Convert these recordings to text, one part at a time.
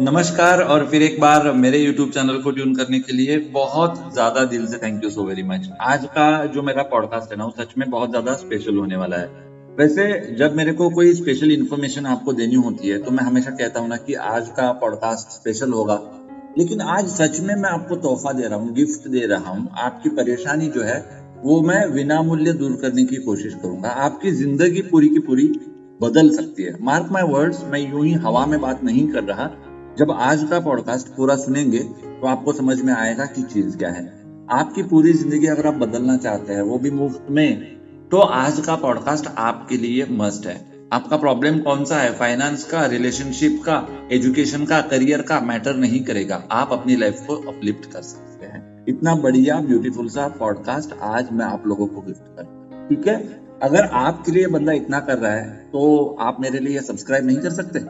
नमस्कार और फिर एक बार मेरे YouTube चैनल को ट्यून करने के लिए बहुत ज़्यादा दिल से thank you so very much. आज का जो मेरा पॉडकास्ट है ना, वो सच में बहुत ज़्यादा स्पेशल होने वाला है। वैसे जब मेरे को कोई स्पेशल इन्फॉर्मेशन आपको देनी होती है, तो मैं हमेशा कहता हूँ ना कि आज का पॉडकास्ट स्पेशल होगा। लेकिन आज सच में मैं आपको तोहफा दे रहा हूँ, गिफ्ट दे रहा हूँ। आपकी परेशानी जो है, वो मैं विनामूल्य दूर करने की कोशिश करूंगा। आपकी ज़िंदगी पूरी की पूरी बदल सकती है। मार्क माय वर्ड्स, मैं यूं ही हवा में बात नहीं कर रहा। जब आज का पॉडकास्ट पूरा सुनेंगे तो आपको समझ में आएगा कि चीज क्या है। आपकी पूरी जिंदगी अगर आप बदलना चाहते हैं, वो भी मुफ्त में, तो आज का पॉडकास्ट आपके लिए मस्ट है। आपका प्रॉब्लम कौन सा है, फाइनेंस का, रिलेशनशिप का, एजुकेशन का, करियर का, मैटर नहीं करेगा। आप अपनी लाइफ को अपलिफ्ट कर सकते हैं। इतना बढ़िया ब्यूटीफुल सा पॉडकास्ट आज मैं आप लोगों को गिफ्ट कर, ठीक है। अगर आपके लिए बंदा इतना कर रहा है, तो आप मेरे लिए सब्सक्राइब नहीं कर सकते?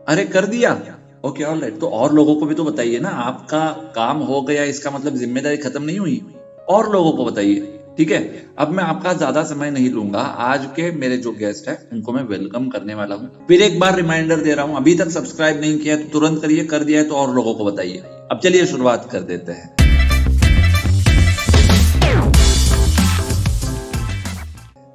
अरे कर दिया, ओके ऑल राइट। तो और लोगों को भी तो बताइए ना। आपका काम हो गया इसका मतलब जिम्मेदारी खत्म नहीं हुई, और लोगों को बताइए, ठीक है। अब मैं आपका ज्यादा समय नहीं लूंगा। आज के मेरे जो गेस्ट है उनको मैं वेलकम करने वाला हूँ। फिर एक बार रिमाइंडर दे रहा हूँ, अभी तक सब्सक्राइब नहीं किया तो तुरंत करिए, कर दिया है तो और लोगों को बताइए। अब चलिए शुरुआत कर देते हैं।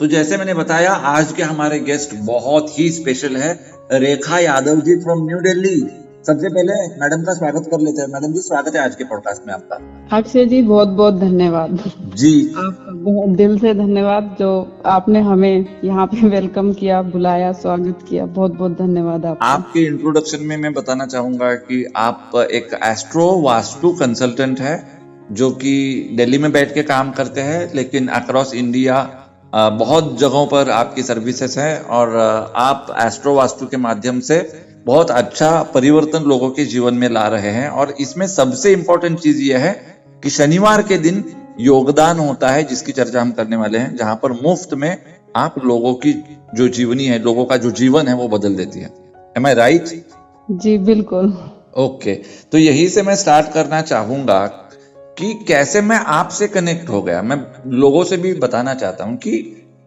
तो जैसे मैंने बताया, आज के हमारे गेस्ट बहुत ही स्पेशल है, रेखा यादव जी फ्रॉम न्यू दिल्ली। सबसे पहले मैडम का स्वागत कर लेते हैं। मैडम जी, स्वागत है आज के पॉडकास्ट में आपका। अक्षय जी, बहुत बहुत धन्यवाद जी, आपका, बहुत दिल से धन्यवाद जो आपने हमें यहाँ पे वेलकम किया, बुलाया, स्वागत किया। बहुत बहुत धन्यवाद आपका। आपके इंट्रोडक्शन में मैं बताना चाहूंगा कि आप एक एस्ट्रो वास्तु कंसल्टेंट है, जो कि दिल्ली में बैठ के काम करते हैं, लेकिन अक्रॉस इंडिया बहुत जगहों पर आपकी सर्विसेज है, और आप एस्ट्रो वास्तु के माध्यम से बहुत अच्छा परिवर्तन लोगों के जीवन में ला रहे हैं। और इसमें सबसे इंपॉर्टेंट चीज यह है कि शनिवार के दिन योगदान होता है, जिसकी चर्चा हम करने वाले हैं, जहां पर मुफ्त में आप लोगों की जो जीवनी है, लोगों का जो जीवन है, वो बदल देती है। एम आई राइट? जी बिल्कुल। ओके, तो यही से मैं स्टार्ट करना चाहूंगा कि कैसे मैं आपसे कनेक्ट हो गया। मैं लोगों से भी बताना चाहता हूँ कि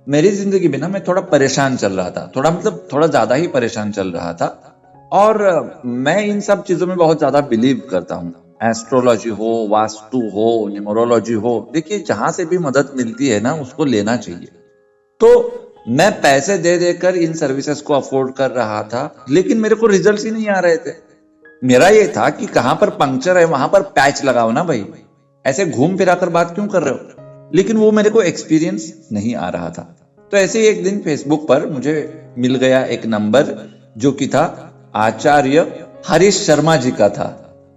मेरी जिंदगी में ना, मैं थोड़ा परेशान चल रहा था, थोड़ा ज्यादा ही परेशान चल रहा था। और मैं इन सब चीजों में बहुत ज्यादा बिलीव करता हूँ। एस्ट्रोलॉजी हो, वास्तु हो, न्यूमरोलॉजी हो, देखिए जहां से भी मदद मिलती है ना, उसको लेना चाहिए। तो मैं पैसे दे देकर इन सर्विसेज को अफोर्ड कर रहा था, लेकिन मेरे को रिजल्ट्स ही नहीं आ रहे थे। मेरा ये था कि कहां पर पंक्चर है वहां पर पैच लगाओ ना भाई, ऐसे घूम फिरा कर बात क्यों कर रहे हो। लेकिन वो मेरे को एक्सपीरियंस नहीं आ रहा था। तो ऐसे ही एक दिन फेसबुक पर मुझे मिल गया एक नंबर, जो कि था आचार्य हरीश शर्मा जी का था।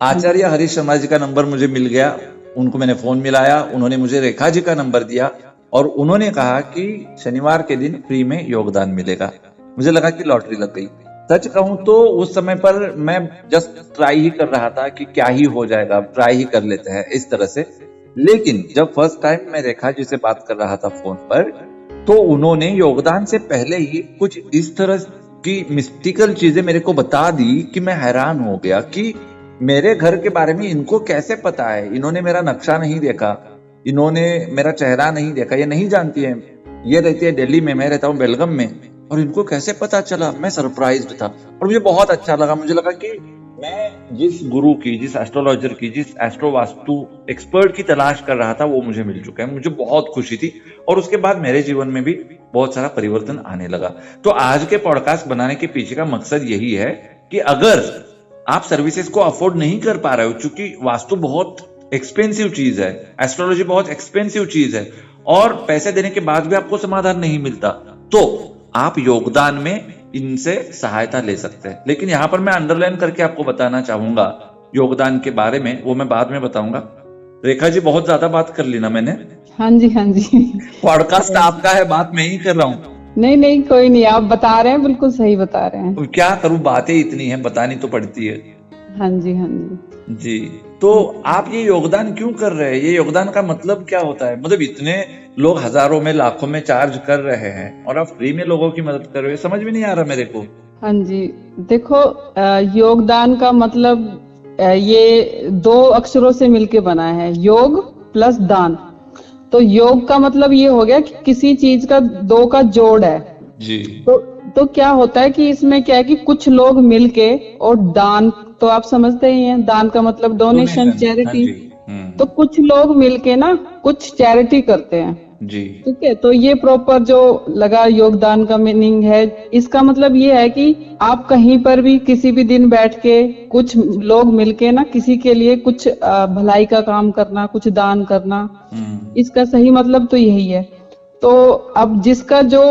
आचार्य हरीश शर्मा जी का नंबर मुझे मिल गया। उनको मैंने फोन मिलाया, उन्होंने मुझे रेखा जी का नंबर दिया, और उन्होंने कहा कि शनिवार के दिन फ्री में योगदान मिलेगा। मुझे लगा कि लॉटरी लग गई। सच कहूं तो उस समय पर मैं जस्ट ट्राई ही कर रहा था कि क्या ही हो जाएगा, ट्राई ही कर लेते हैं इस तरह से। लेकिन जब फर्स्ट टाइम मैं रेखा जी से बात कर रहा था फोन पर, तो उन्होंने योगदान से पहले ही कुछ इस तरह की मिस्टिकल चीजें मेरे को बता दी कि मैं हैरान हो गया कि मेरे घर के बारे में इनको कैसे पता है। इन्होंने मेरा नक्शा नहीं देखा, इन्होंने मेरा चेहरा नहीं देखा, ये नहीं जानती है। ये रहती है दिल्ली में, मैं रहता हूँ बेलगम में, और इनको कैसे पता चला। मैं सरप्राइज्ड था और मुझे बहुत अच्छा लगा। मुझे लगा कि मैं जिस गुरु की, जिस एस्ट्रोलॉजर की, जिस एस्ट्रो वास्तु एक्सपर्ट की तलाश कर रहा था, वो मुझे मिल चुका है। मुझे बहुत खुशी थी, और उसके बाद मेरे जीवन में भी बहुत सारा परिवर्तन आने लगा। तो आज के पॉडकास्ट बनाने के पीछे का मकसद यही है कि अगर आप सर्विसेज को अफोर्ड नहीं कर पा रहे हो, क्योंकि वास्तु बहुत एक्सपेंसिव चीज है, एस्ट्रोलॉजी बहुत एक्सपेंसिव चीज है, और पैसे देने के बाद भी आपको समाधान नहीं मिलता, तो आप योगदान में इनसे सहायता ले सकते हैं। लेकिन यहाँ पर मैं अंडरलाइन करके आपको बताना चाहूंगा योगदान के बारे में, वो मैं बाद में बताऊंगा। रेखा जी, बहुत ज्यादा बात कर ली ना मैंने? हाँ जी, हाँ जी। पॉडकास्ट आपका है, बात मैं ही कर रहा हूँ। नहीं नहीं, कोई नहीं, आप बता रहे हैं, बिल्कुल सही बता रहे हैं। क्या करूं, बातें इतनी हैं, बतानी तो पड़ती है। हाँ जी, हाँ जी। जी, तो आप ये योगदान क्यों कर रहे हैं? ये योगदान का मतलब क्या होता है? मतलब इतने लोग हजारों में, लाखों में चार्ज कर रहे हैं, और आप फ्री में लोगों की मदद कर रहे हो, समझ में नहीं आ रहा मेरे को। हाँ जी, देखो, योगदान का मतलब ये दो अक्षरों से मिलके बना है, योग प्लस दान। तो योग का मतलब ये हो गया कि किसी चीज का दो का जोड़ है जी। तो क्या होता है कि इसमें क्या है कि कुछ लोग मिलके और दान तो आप समझते ही हैं, दान का मतलब डोनेशन, डोनेशन, हाँ चैरिटी। जी। तो कुछ लोग मिलके ना कुछ चैरिटी करते हैं, जी। ठीक है। तो ये प्रॉपर जो लगा योगदान का मीनिंग है, इसका मतलब ये है कि आप कहीं पर भी किसी भी दिन बैठ के कुछ लोग मिलके ना किसी के लिए कुछ भलाई का काम करना, कुछ दान करना, इसका सही मतलब तो यही है। तो अब जिसका जो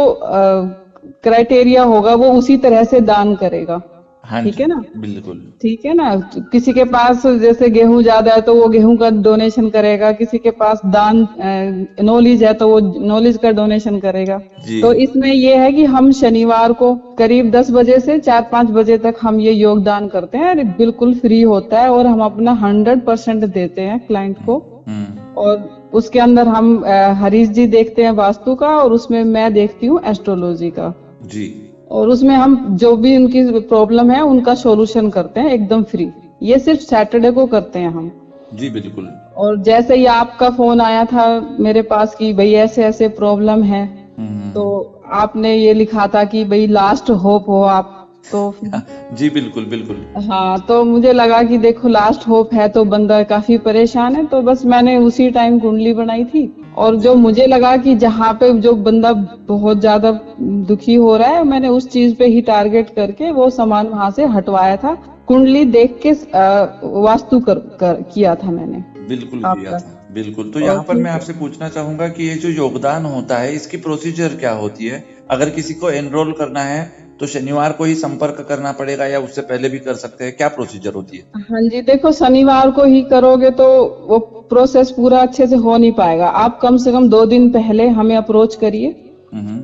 क्राइटेरिया होगा वो उसी तरह से दान करेगा, हाँ ठीक जी, है ना। बिल्कुल। ठीक है ना। तो किसी के पास जैसे गेहूं ज्यादा है तो वो गेहूं का डोनेशन करेगा, किसी के पास दान नॉलेज है तो वो नॉलेज का डोनेशन करेगा। जी। तो इसमें ये है कि हम शनिवार को करीब 10 बजे से 4-5 बजे तक हम ये योगदान करते हैं, और बिल्कुल फ्री होता है, और हम अपना 100% देते हैं क्लाइंट को। और उसके अंदर हम हरीश जी देखते हैं वास्तु का, और उसमें मैं देखती हूँ एस्ट्रोलॉजी का। जी। और उसमें हम जो भी उनकी प्रॉब्लम है उनका सॉल्यूशन करते हैं एकदम फ्री। ये सिर्फ सैटरडे को करते हैं हम। जी, बिल्कुल। और जैसे ही आपका फोन आया था मेरे पास कि भाई ऐसे ऐसे प्रॉब्लम है, तो आपने ये लिखा था कि भाई लास्ट होप हो आप, तो जी, बिल्कुल, बिल्कुल। हाँ, तो मुझे लगा कि देखो लास्ट होप है तो बंदा काफी परेशान है, तो बस मैंने उसी टाइम कुंडली बनाई थी। और जो मुझे लगा कि जहाँ पे जो बंदा बहुत ज्यादा दुखी हो रहा है, मैंने उस चीज पे ही टारगेट करके वो सामान वहां से हटवाया था। कुंडली देख के वास्तु किया था मैंने बिल्कुल किया आपका। था, बिल्कुल। तो और यहाँ पर फिर मैं आपसे पूछना चाहूंगा कि ये जो योगदान होता है इसकी प्रोसीजर क्या होती है? अगर किसी को एनरोल करना है तो शनिवार को ही संपर्क करना पड़ेगा या उससे पहले भी कर सकते हैं? क्या प्रोसीजर होती है? हाँ जी, देखो शनिवार को ही करोगे तो वो प्रोसेस पूरा अच्छे से हो नहीं पाएगा। आप कम से कम 2 दिन पहले हमें अप्रोच करिए,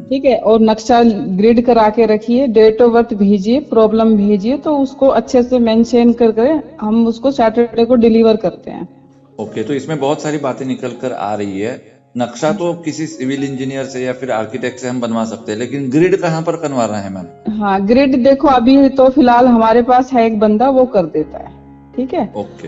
ठीक है। और नक्शा ग्रिड करा के रखिए, डेट ऑफ बर्थ भेजिए, प्रॉब्लम भेजिए, तो उसको अच्छे से मेंशन करके हम उसको सैटरडे को डिलीवर करते हैं। ओके, तो इसमें बहुत सारी बातें निकल कर आ रही है। नक्शा तो किसी सिविल इंजीनियर से या फिर आर्किटेक्ट से हम बनवा सकते हैं, लेकिन ग्रिड कहाँ पर करवाना है मैम? हाँ, ग्रिड देखो अभी तो फिलहाल हमारे पास है एक बंदा, वो कर देता है, ठीक है। ओके,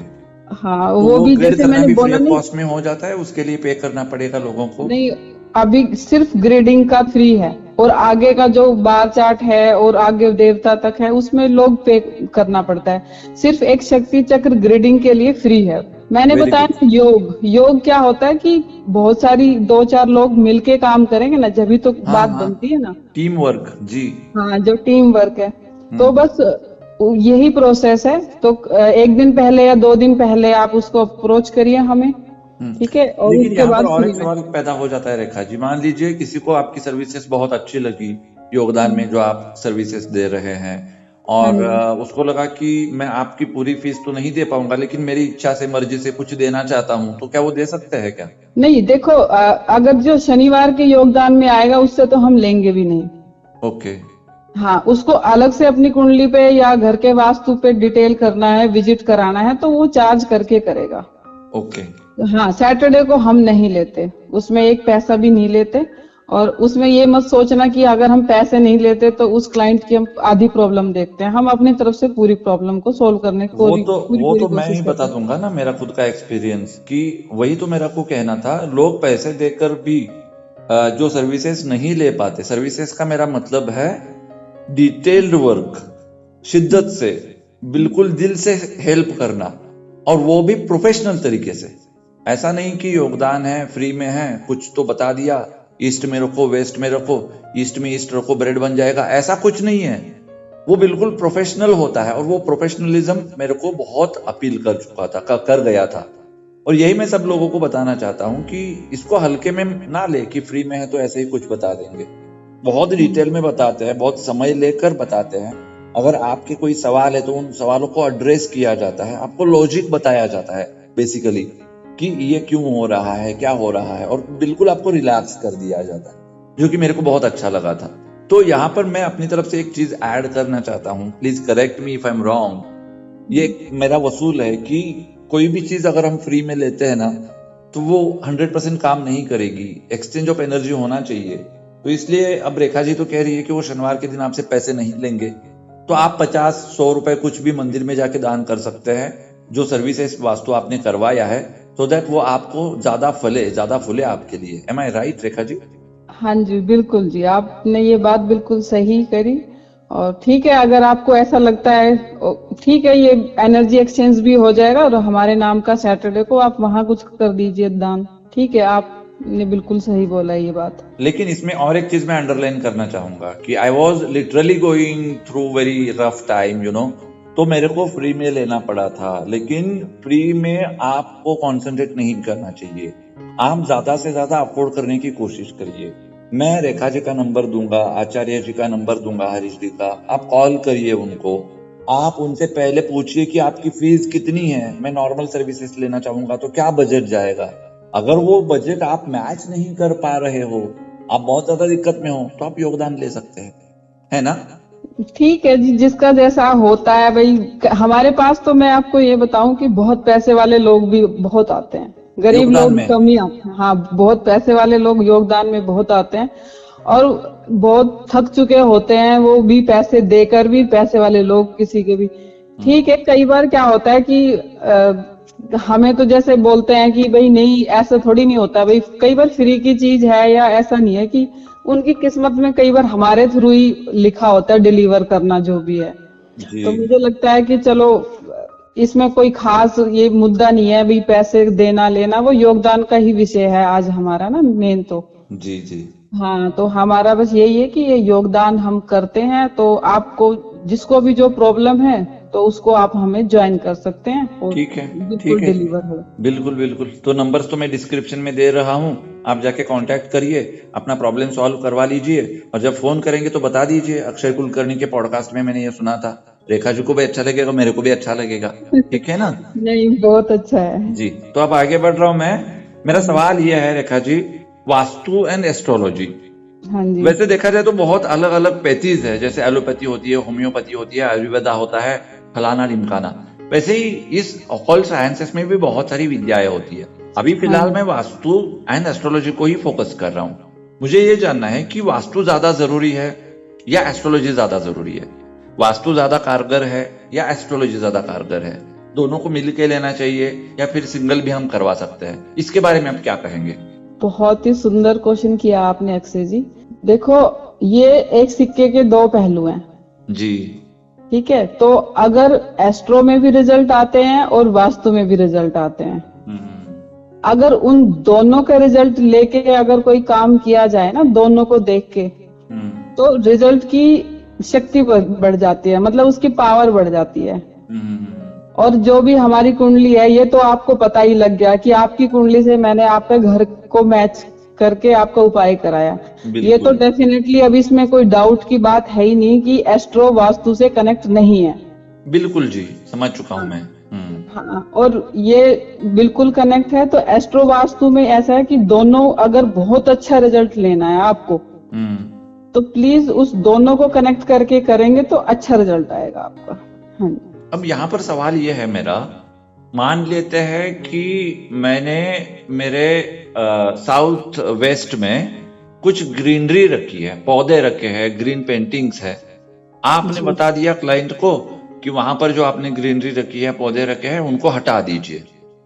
हाँ, तो वो वो भी ग्रिड जैसे करना मैंने भी फ्री बोला ऑफ नहीं। कॉस्ट में हो जाता है? उसके लिए पे करना पड़ेगा लोगों को? नहीं, अभी सिर्फ ग्रेडिंग का फ्री है, और आगे का जो बार चार्ट है और आगे देवता तक है उसमें लोग पे करना पड़ता है। सिर्फ एक शक्ति चक्र ग्रेडिंग के लिए फ्री है। मैंने वेरी बताया गुड। ना, योग क्या होता है कि बहुत सारी 2-4 लोग मिलके काम करेंगे ना, जब भी तो हाँ बात हाँ, बनती है ना। Team work. जी। हाँ, जो टीम वर्क है, तो बस यही प्रोसेस है। तो 1 दिन पहले या 2 दिन पहले आप उसको अप्रोच करिए हमें, ठीक है। और लेकिन उसके यहाँ पर बाद और फ्री एक में। सवाल पैदा हो जाता है रेखा जी। मान लीजिए किसी को आपकी सर्विसेज बहुत अच्छी लगी, योगदान में जो आप सर्विसेज दे रहे हैं, हाँ और जी। उसको लगा कि मैं आपकी पूरी फीस तो नहीं दे पाऊंगा लेकिन मेरी इच्छा से मर्जी से कुछ देना चाहता हूँ, तो क्या वो दे सकते हैं क्या? नहीं, देखो अगर जो शनिवार के योगदान में आएगा उससे तो हम लेंगे भी नहीं। ओके। हाँ, उसको अलग से अपनी कुंडली पे या घर के वास्तु पे डिटेल करना है, विजिट कराना है, तो वो चार्ज करके करेगा। ओके। हाँ, सैटरडे को हम नहीं लेते, उसमें एक पैसा भी नहीं लेते। और उसमें ये मत सोचना कि अगर हम पैसे नहीं लेते तो उस क्लाइंट की हम आधी प्रॉब्लम देखते हैं। हम अपनी तरफ से पूरी प्रॉब्लम को सोल्व करने की पूरी पूरी वो पूरी तो मैं कोशिश ही करते बता हैं। दूंगा ना, मेरा खुद का एक्सपीरियंस कि वही तो मेरा को कहना था। लोग पैसे देकर भी जो सर्विसेज नहीं ले पाते, सर्विसेज का मेरा मतलब है डिटेल्ड वर्क, शिद्दत से, बिल्कुल दिल से हेल्प करना, और वो भी प्रोफेशनल तरीके से। ऐसा नहीं कि योगदान है फ्री में है, कुछ तो बता दिया, ईस्ट में रखो वेस्ट में रखो, ईस्ट में ईस्ट रखो ब्रेड बन जाएगा, ऐसा कुछ नहीं है। वो बिल्कुल प्रोफेशनल होता है, और वो प्रोफेशनलिज्म मेरे को बहुत अपील कर चुका था, कर गया था। और यही मैं सब लोगों को बताना चाहता हूँ कि इसको हल्के में ना ले कि फ्री में है तो ऐसे ही कुछ बता देंगे। बहुत डिटेल में बताते हैं, बहुत समय लेकर बताते हैं। अगर आपके कोई सवाल है तो उन सवालों को एड्रेस किया जाता है, आपको लॉजिक बताया जाता है बेसिकली कि ये क्यों हो रहा है, क्या हो रहा है, और बिल्कुल आपको रिलैक्स कर दिया जाता है, जो कि मेरे को बहुत अच्छा लगा था। तो यहाँ पर मैं अपनी तरफ से एक चीज ऐड करना चाहता हूँ, please correct me if I am wrong. ये मेरा वसूल है कि कोई भी चीज अगर हम फ्री में लेते हैं ना तो वो 100% काम नहीं करेगी, एक्सचेंज ऑफ एनर्जी होना चाहिए। तो इसलिए अब रेखा जी तो कह रही है कि वो शनिवार के दिन आपसे पैसे नहीं लेंगे, तो आप 50-100 रुपए कुछ भी मंदिर में जाके दान कर सकते हैं, जो सर्विसेज वास्तु आपने करवाया है, so दैट वो आपको ज्यादा फुले आपके लिए। एम आई राइट रेखा जी? हाँ जी, बिल्कुल जी, आपने ये बात बिल्कुल सही करी। और ठीक है, अगर आपको ऐसा लगता है ठीक है, ये एनर्जी एक्सचेंज भी हो जाएगा और हमारे नाम का सैटरडे को आप वहां कुछ कर दीजिए दान। ठीक है, आपने बिल्कुल सही बोला ये बात। लेकिन इसमें और एक चीज मैं अंडरलाइन करना चाहूंगा कि I was literally going through very rough time, तो मेरे को फ्री में लेना पड़ा था। लेकिन फ्री में आपको कॉन्सेंट्रेट नहीं करना चाहिए, आप ज्यादा से ज्यादा अफोर्ड करने की कोशिश करिए। मैं रेखा जी का नंबर दूंगा, आचार्य जी का नंबर दूंगा, हरीश जी का, आप कॉल करिए उनको। आप उनसे पहले पूछिए कि आपकी फीस कितनी है, मैं नॉर्मल सर्विसेज लेना चाहूंगा तो क्या बजट जाएगा। अगर वो बजट आप मैच नहीं कर पा रहे हो, आप बहुत ज्यादा दिक्कत में हो, तो आप योगदान ले सकते हैं, है ना। ठीक है जी, जिसका जैसा होता है भाई। हमारे पास तो मैं आपको ये बताऊं कि बहुत पैसे वाले लोग भी बहुत आते हैं, गरीब योगदान लोग में कम ही आते हैं। हाँ, बहुत पैसे वाले लोग योगदान में बहुत आते हैं और बहुत थक चुके होते हैं, वो भी पैसे देकर भी, पैसे वाले लोग किसी के भी। ठीक है, कई बार क्या होता है कि हमें तो जैसे बोलते हैं कि भाई नहीं, ऐसा थोड़ी नहीं होता भाई, कई बार फ्री की चीज है, या ऐसा नहीं है कि उनकी किस्मत में कई बार हमारे थ्रू ही लिखा होता है डिलीवर करना जो भी है। जी तो मुझे लगता है कि चलो, इसमें कोई खास ये मुद्दा नहीं है भाई पैसे देना लेना, वो योगदान का ही विषय है आज हमारा ना मेन तो। जी जी हाँ, तो हमारा बस यही है कि ये योगदान हम करते हैं, तो आपको जिसको भी जो प्रॉब्लम है तो उसको आप हमें ज्वाइन कर सकते हैं और ठीक है बिल्कुल ठीक है, डिलीवर हो। बिल्कुल बिल्कुल। तो नंबर्स तो मैं डिस्क्रिप्शन में दे रहा हूँ, आप जाके कांटेक्ट करिए, अपना प्रॉब्लम सॉल्व करवा लीजिए। और जब फोन करेंगे तो बता दीजिए, अक्षय कुलकर्णी के पॉडकास्ट में मैंने ये सुना था, रेखा जी को भी अच्छा लगेगा, मेरे को भी अच्छा लगेगा, ठीक है ना। नहीं, बहुत अच्छा है। जी, तो अब आगे बढ़ रहा हूँ मैं। मेरा सवाल ये है रेखा जी, वास्तु एंड एस्ट्रोलॉजी, हाँ जी। वैसे देखा जाए तो बहुत अलग अलग पैथीज है, जैसे एलोपैथी होती है, होम्योपैथी होती है, आयुर्वेदा होता है, फलाना ढिमकाना। वैसे ही इस ऑकल्ट साइंसेस में भी बहुत सारी विद्याएं होती है। अभी फिलहाल मैं वास्तु एंड एस्ट्रोलॉजी को ही फोकस कर रहा हूँ। मुझे ये जानना है कि वास्तु ज्यादा जरूरी है या एस्ट्रोलॉजी ज्यादा जरूरी है, वास्तु ज्यादा कारगर है या एस्ट्रोलॉजी ज्यादा कारगर है, दोनों को मिल के लेना चाहिए या फिर सिंगल भी हम करवा सकते हैं, इसके बारे में आप क्या कहेंगे। बहुत ही सुंदर क्वेश्चन किया आपने अक्षय जी। देखो, ये एक सिक्के के दो पहलू हैं। जी ठीक है, तो अगर एस्ट्रो में भी रिजल्ट आते हैं और वास्तु में भी रिजल्ट आते हैं, अगर उन दोनों का रिजल्ट लेके अगर कोई काम किया जाए ना, दोनों को देख के, तो रिजल्ट की शक्ति बढ़ जाती है, मतलब उसकी पावर बढ़ जाती है। और जो भी हमारी कुंडली है, ये तो आपको पता ही लग गया कि आपकी कुंडली से मैंने आपके घर को मैच करके आपका उपाय कराया। ये तो डेफिनेटली अब इसमें कोई डाउट की बात है ही नहीं कि एस्ट्रो वास्तु से कनेक्ट नहीं है। बिल्कुल जी, समझ चुका हूँ मैं। हाँ, और ये बिल्कुल कनेक्ट है। तो एस्ट्रो वास्तु में ऐसा है कि दोनों, अगर बहुत अच्छा रिजल्ट लेना है आपको, तो प्लीज उस दोनों को कनेक्ट करके करेंगे तो अच्छा रिजल्ट आएगा आपका। हाँ। अब यहाँ पर सवाल ये है मेरा, मान लेते हैं कि मैंने मेरे साउथ वेस्ट में कुछ ग्रीनरी रखी है, पौधे रखे हैं, ग्रीन पेंटिंग्स है, आपने बता दिया क्लाइंट को कि वहां पर जो आपने ग्रीनरी रखी है, पौधे रखे हैं, उनको हटा दीजिए,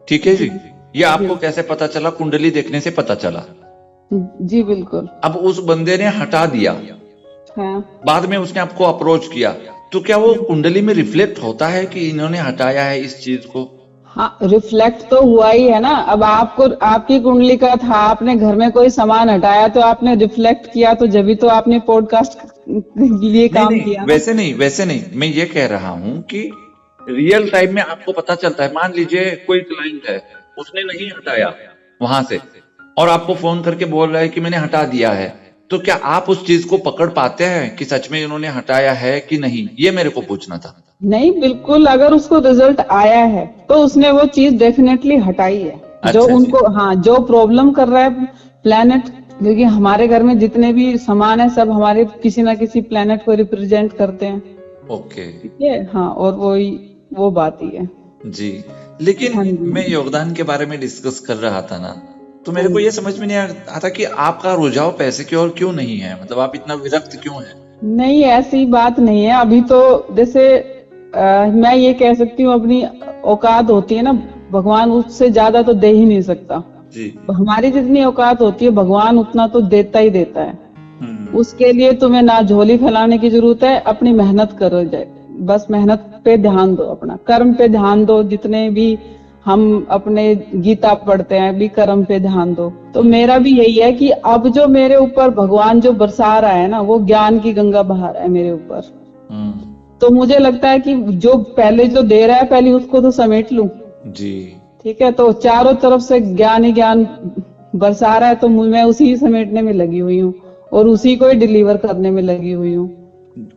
ठीक है जी। ये आपको कैसे पता चला? कुंडली देखने से पता चला? जी बिल्कुल। अब उस बंदे ने हटा दिया, हाँ। बाद में उसने आपको अप्रोच किया, तो क्या वो कुंडली में रिफ्लेक्ट होता है कि इन्होंने हटाया है इस चीज को? हाँ, रिफ्लेक्ट तो हुआ ही है ना। अब आपको, आपकी कुंडली का था, आपने घर में कोई सामान हटाया तो आपने रिफ्लेक्ट किया, तो जब भी तो आपने पॉडकास्ट लिए काम किया। वैसे नहीं, मैं ये कह रहा हूँ कि रियल टाइम में आपको पता चलता है। मान लीजिए कोई क्लाइंट है, उसने नहीं हटाया वहां से और आपको फोन करके बोल रहा है कि मैंने हटा दिया है, तो क्या आप उस चीज को पकड़ पाते हैं कि सच में इन्होंने हटाया है कि नहीं? ये मेरे को पूछना था। नहीं, बिल्कुल, अगर उसको रिजल्ट आया है तो उसने वो चीज डेफिनेटली हटाई है। जो उनको, हाँ, जो प्रॉब्लम कर रहा है प्लेनेट, क्योंकि हमारे घर में जितने भी सामान है सब हमारे किसी ना किसी प्लेनेट को रिप्रेजेंट करते हैं। ओके, ठीक है, हाँ, और वो बात ही है जी। लेकिन मैं योगदान के बारे में डिस्कस कर रहा था ना, तो मेरे को ये समझ में नहीं आता कि आपका रुझाव पैसे की ओर क्यों नहीं है, मतलब आप इतना विरक्त क्यों हैं? नहीं, ऐसी बात नहीं है। अभी तो जैसे मैं ये कह सकती हूँ, अपनी औकात होती है ना, भगवान उससे ज्यादा तो दे ही नहीं सकता जी। हमारी जितनी औकात होती है, भगवान उतना तो देता ही देता है। उसके लिए तुम्हें ना झोली फैलाने की जरूरत है, अपनी मेहनत करो जाए, बस मेहनत पे ध्यान दो, अपना कर्म पे ध्यान दो। जितने भी हम अपने गीता पढ़ते हैं भी कर्म पे ध्यान दो। तो मेरा भी यही है कि अब जो मेरे ऊपर भगवान जो बरसा रहा है ना, वो ज्ञान की गंगा बहा रहा है मेरे ऊपर। तो मुझे लगता है कि जो पहले जो दे रहा है, पहले उसको तो समेट लूं जी। ठीक है। तो चारों तरफ से ज्ञान ही ज्ञान बरसा रहा है, तो मैं उसी समेटने में लगी हुई हूँ और उसी को ही डिलीवर करने में लगी हुई हूँ।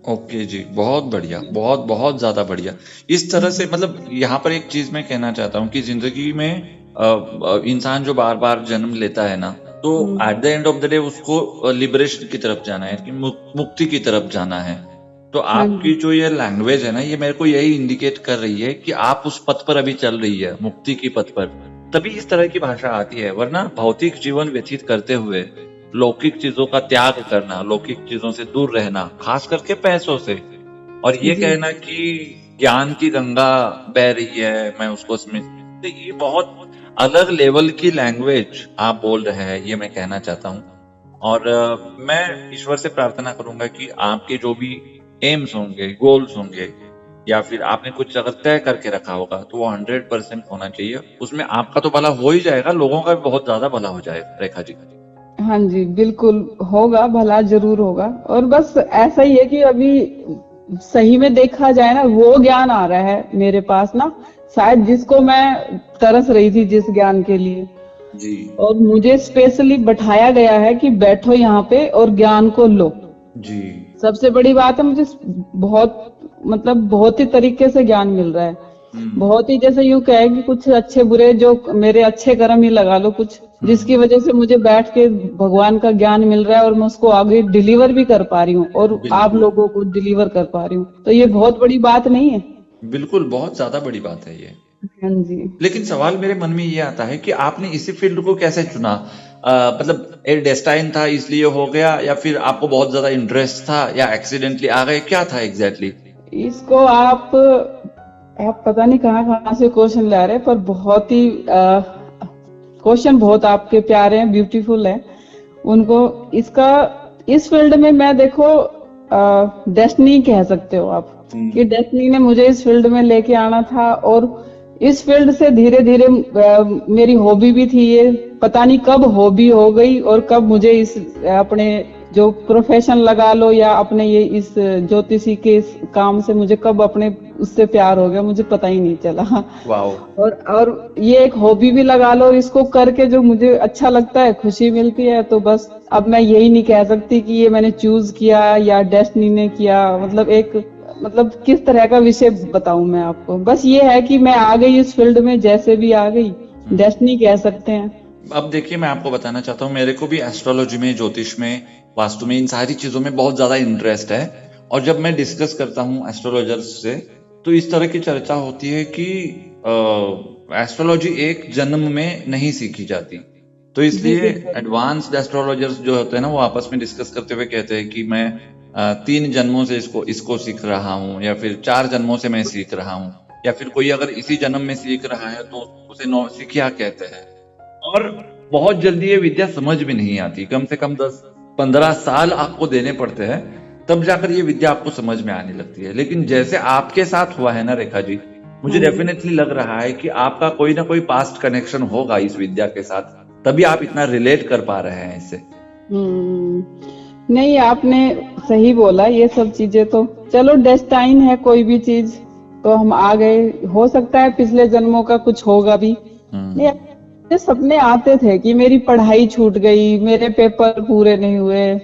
ओके जी, बहुत बढ़िया, बहुत बहुत ज्यादा बढ़िया। इस तरह से मतलब यहाँ पर एक चीज मैं कहना चाहता हूँ कि जिंदगी में इंसान जो बार बार जन्म लेता है ना, तो at the end of the day उसको लिबरेशन की तरफ जाना है, कि मुक्ति की तरफ जाना है। तो आपकी जो ये लैंग्वेज है ना, ये मेरे को यही इंडिकेट कर रही है कि आप उस पथ पर अभी चल रही है, मुक्ति की पथ पर। तभी इस तरह की भाषा आती है, वरना भौतिक जीवन व्यतीत करते हुए लौकिक चीजों का त्याग करना, लौकिक चीजों से दूर रहना, खास करके पैसों से, और ये कहना कि ज्ञान की गंगा बह रही है, मैं उसको समझ, तो ये बहुत अलग लेवल की लैंग्वेज आप बोल रहे हैं, ये मैं कहना चाहता हूँ। और मैं ईश्वर से प्रार्थना करूंगा कि आपके जो भी एम्स होंगे, गोल्स होंगे, या फिर आपने कुछ अगर तय करके रखा होगा, तो वो 100% होना चाहिए। उसमें आपका तो भला हो ही जाएगा, लोगों का भी बहुत ज्यादा भला हो जाएगा रेखा जी। हाँ जी, बिल्कुल होगा, भला जरूर होगा। और बस ऐसा ही है कि अभी सही में देखा जाए ना, वो ज्ञान आ रहा है मेरे पास ना, शायद जिसको मैं तरस रही थी, जिस ज्ञान के लिए जी। और मुझे स्पेशली बैठाया गया है कि बैठो यहाँ पे और ज्ञान को लो जी। सबसे बड़ी बात है, मुझे बहुत ही तरीके से ज्ञान मिल रहा है। बहुत ही, जैसे यूं कहे कि कुछ अच्छे बुरे जो मेरे अच्छे कर्म ही लगा लो कुछ, जिसकी वजह से मुझे बैठ के भगवान का ज्ञान मिल रहा है और मैं उसको आगे डिलीवर भी कर पा रही हूँ और आप लोगों को डिलीवर कर पा रही हूँ। तो ये बहुत बड़ी बात नहीं है? बिल्कुल, बहुत ज्यादा बड़ी बात है ये। हाँ जी। लेकिन सवाल मेरे मन में ये आता है कि आपने इसी फील्ड को कैसे चुना? मतलब एक डेस्टाइन था इसलिए हो गया, या फिर आपको बहुत ज्यादा इंटरेस्ट था, या एक्सीडेंटली आ गए, क्या था एग्जैक्टली? इसको आप पता नहीं कहाँ से क्वेश्चन ला रहे हैं, पर बहुत ही क्वेश्चन बहुत आपके प्यारे हैं, ब्यूटीफुल है उनको। इस फील्ड में मैं देखो डेस्टिनी कह सकते हो आप, कि डेस्टिनी ने मुझे इस फील्ड में लेके आना था। और इस फील्ड से धीरे धीरे मेरी हॉबी भी थी ये, पता नहीं कब हॉबी हो गई और कब मुझे इस अपने जो प्रोफेशन लगा लो या अपने ये इस ज्योतिषी के इस काम से मुझे कब अपने उससे प्यार हो गया, मुझे पता ही नहीं चला। वाओ। और ये एक हॉबी भी लगा लो, इसको करके जो मुझे अच्छा लगता है, खुशी मिलती है। तो बस अब मैं यही नहीं कह सकती कि ये मैंने चूज किया या डेस्टिनी ने किया, मतलब किस तरह का विषय बताऊं मैं आपको। बस ये है कि मैं आ गई इस फील्ड में, जैसे भी आ गई, डेस्टिनी कह सकते हैं। अब देखिए, मैं आपको बताना चाहता हूँ, मेरे को भी एस्ट्रोलॉजी में, ज्योतिष में, वास्तु में, इन सारी चीजों में बहुत ज्यादा इंटरेस्ट है। और जब मैं डिस्कस करता हूँ एस्ट्रोलॉजर्स से, तो इस तरह की चर्चा होती है कि एस्ट्रोलॉजी एक जन्म में नहीं सीखी जाती। तो इसलिए एडवांस्ड एस्ट्रोलॉजर्स जो होते हैं ना, वो आपस में डिस्कस करते हुए कहते हैं कि मैं 3 जन्मों से इसको सीख रहा हूँ, या फिर 4 जन्मों से मैं सीख रहा हूँ, या फिर कोई अगर इसी जन्म में सीख रहा है तो उसे नौसिखिया कहते हैं। और बहुत जल्दी ये विद्या समझ भी नहीं आती, कम से कम 10-15 साल आपको देने पड़ते हैं, तब जाकर ये विद्या आपको समझ में आने लगती है। लेकिन जैसे आपके साथ हुआ है ना रेखा जी, मुझे डेफिनेटली लग रहा है कि आपका कोई ना कोई पास्ट कनेक्शन होगा इस विद्या के साथ, तभी आप इतना रिलेट कर पा रहे हैं इससे। नहीं, आपने सही बोला। ये सब चीजें तो चलो डेस्टाइन है, कोई भी चीज तो हम आ गए, हो सकता है पिछले जन्मों का कुछ होगा भी। नहीं, सपने आते थे कि मेरी पढ़ाई छूट गई, मेरे पेपर पूरे नहीं हुए,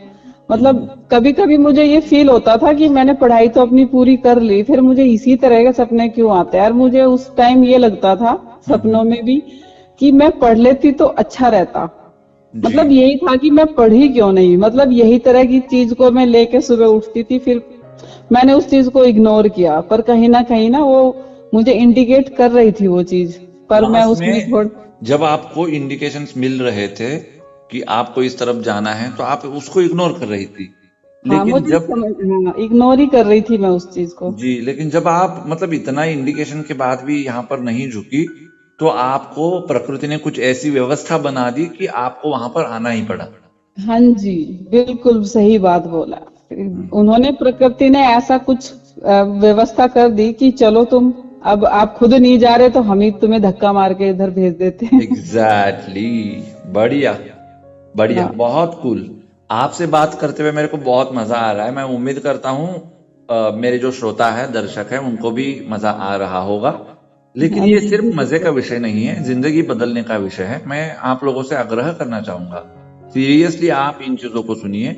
मतलब कभी कभी मुझे ये फील होता था कि मैंने पढ़ाई तो अपनी पूरी कर ली, फिर मुझे इसी तरह के सपने क्यों आते हैं। और मुझे उस टाइम ये लगता था सपनों में भी कि मैं पढ़ लेती तो अच्छा रहता, मतलब यही था कि मैं पढ़ी क्यों नहीं, मतलब यही तरह की चीज को मैं लेके सुबह उठती थी। फिर मैंने उस चीज को इग्नोर किया, पर कहीं ना वो मुझे इंडिकेट कर रही थी वो चीज, पर मैं उसमें जब आपको इंडिकेशंस मिल रहे थे कि आपको इस तरफ जाना है, तो आप उसको इग्नोर कर रही थी। लेकिन जब इग्नोर ही कर रही थी मैं उस चीज को जी, लेकिन जब आप मतलब इतना इंडिकेशन के बाद भी यहाँ पर नहीं झुकी, तो आपको प्रकृति ने कुछ ऐसी व्यवस्था बना दी कि आपको वहां पर आना ही पड़ा। हाँ जी, बिल्कुल सही बात बोला। उन्होंने, प्रकृति ने ऐसा कुछ व्यवस्था कर दी कि चलो तुम, अब आप खुद नहीं जा रहे तो हम ही तुम्हें धक्का मार के इधर भेज देते हैं। एग्जैक्टली बढ़िया, बढ़िया, हाँ बहुत कूल। आपसे बात करते हुए मेरे को बहुत मजा आ रहा है। मैं उम्मीद करता हूँ मेरे जो श्रोता है, दर्शक है, उनको भी मजा आ रहा होगा। लेकिन हाँ ये जी सिर्फ मजे का बिल्कुल। विषय नहीं है, जिंदगी बदलने का विषय है। मैं आप लोगों से आग्रह करना चाहूंगा, सीरियसली आप इन चीजों को सुनिए।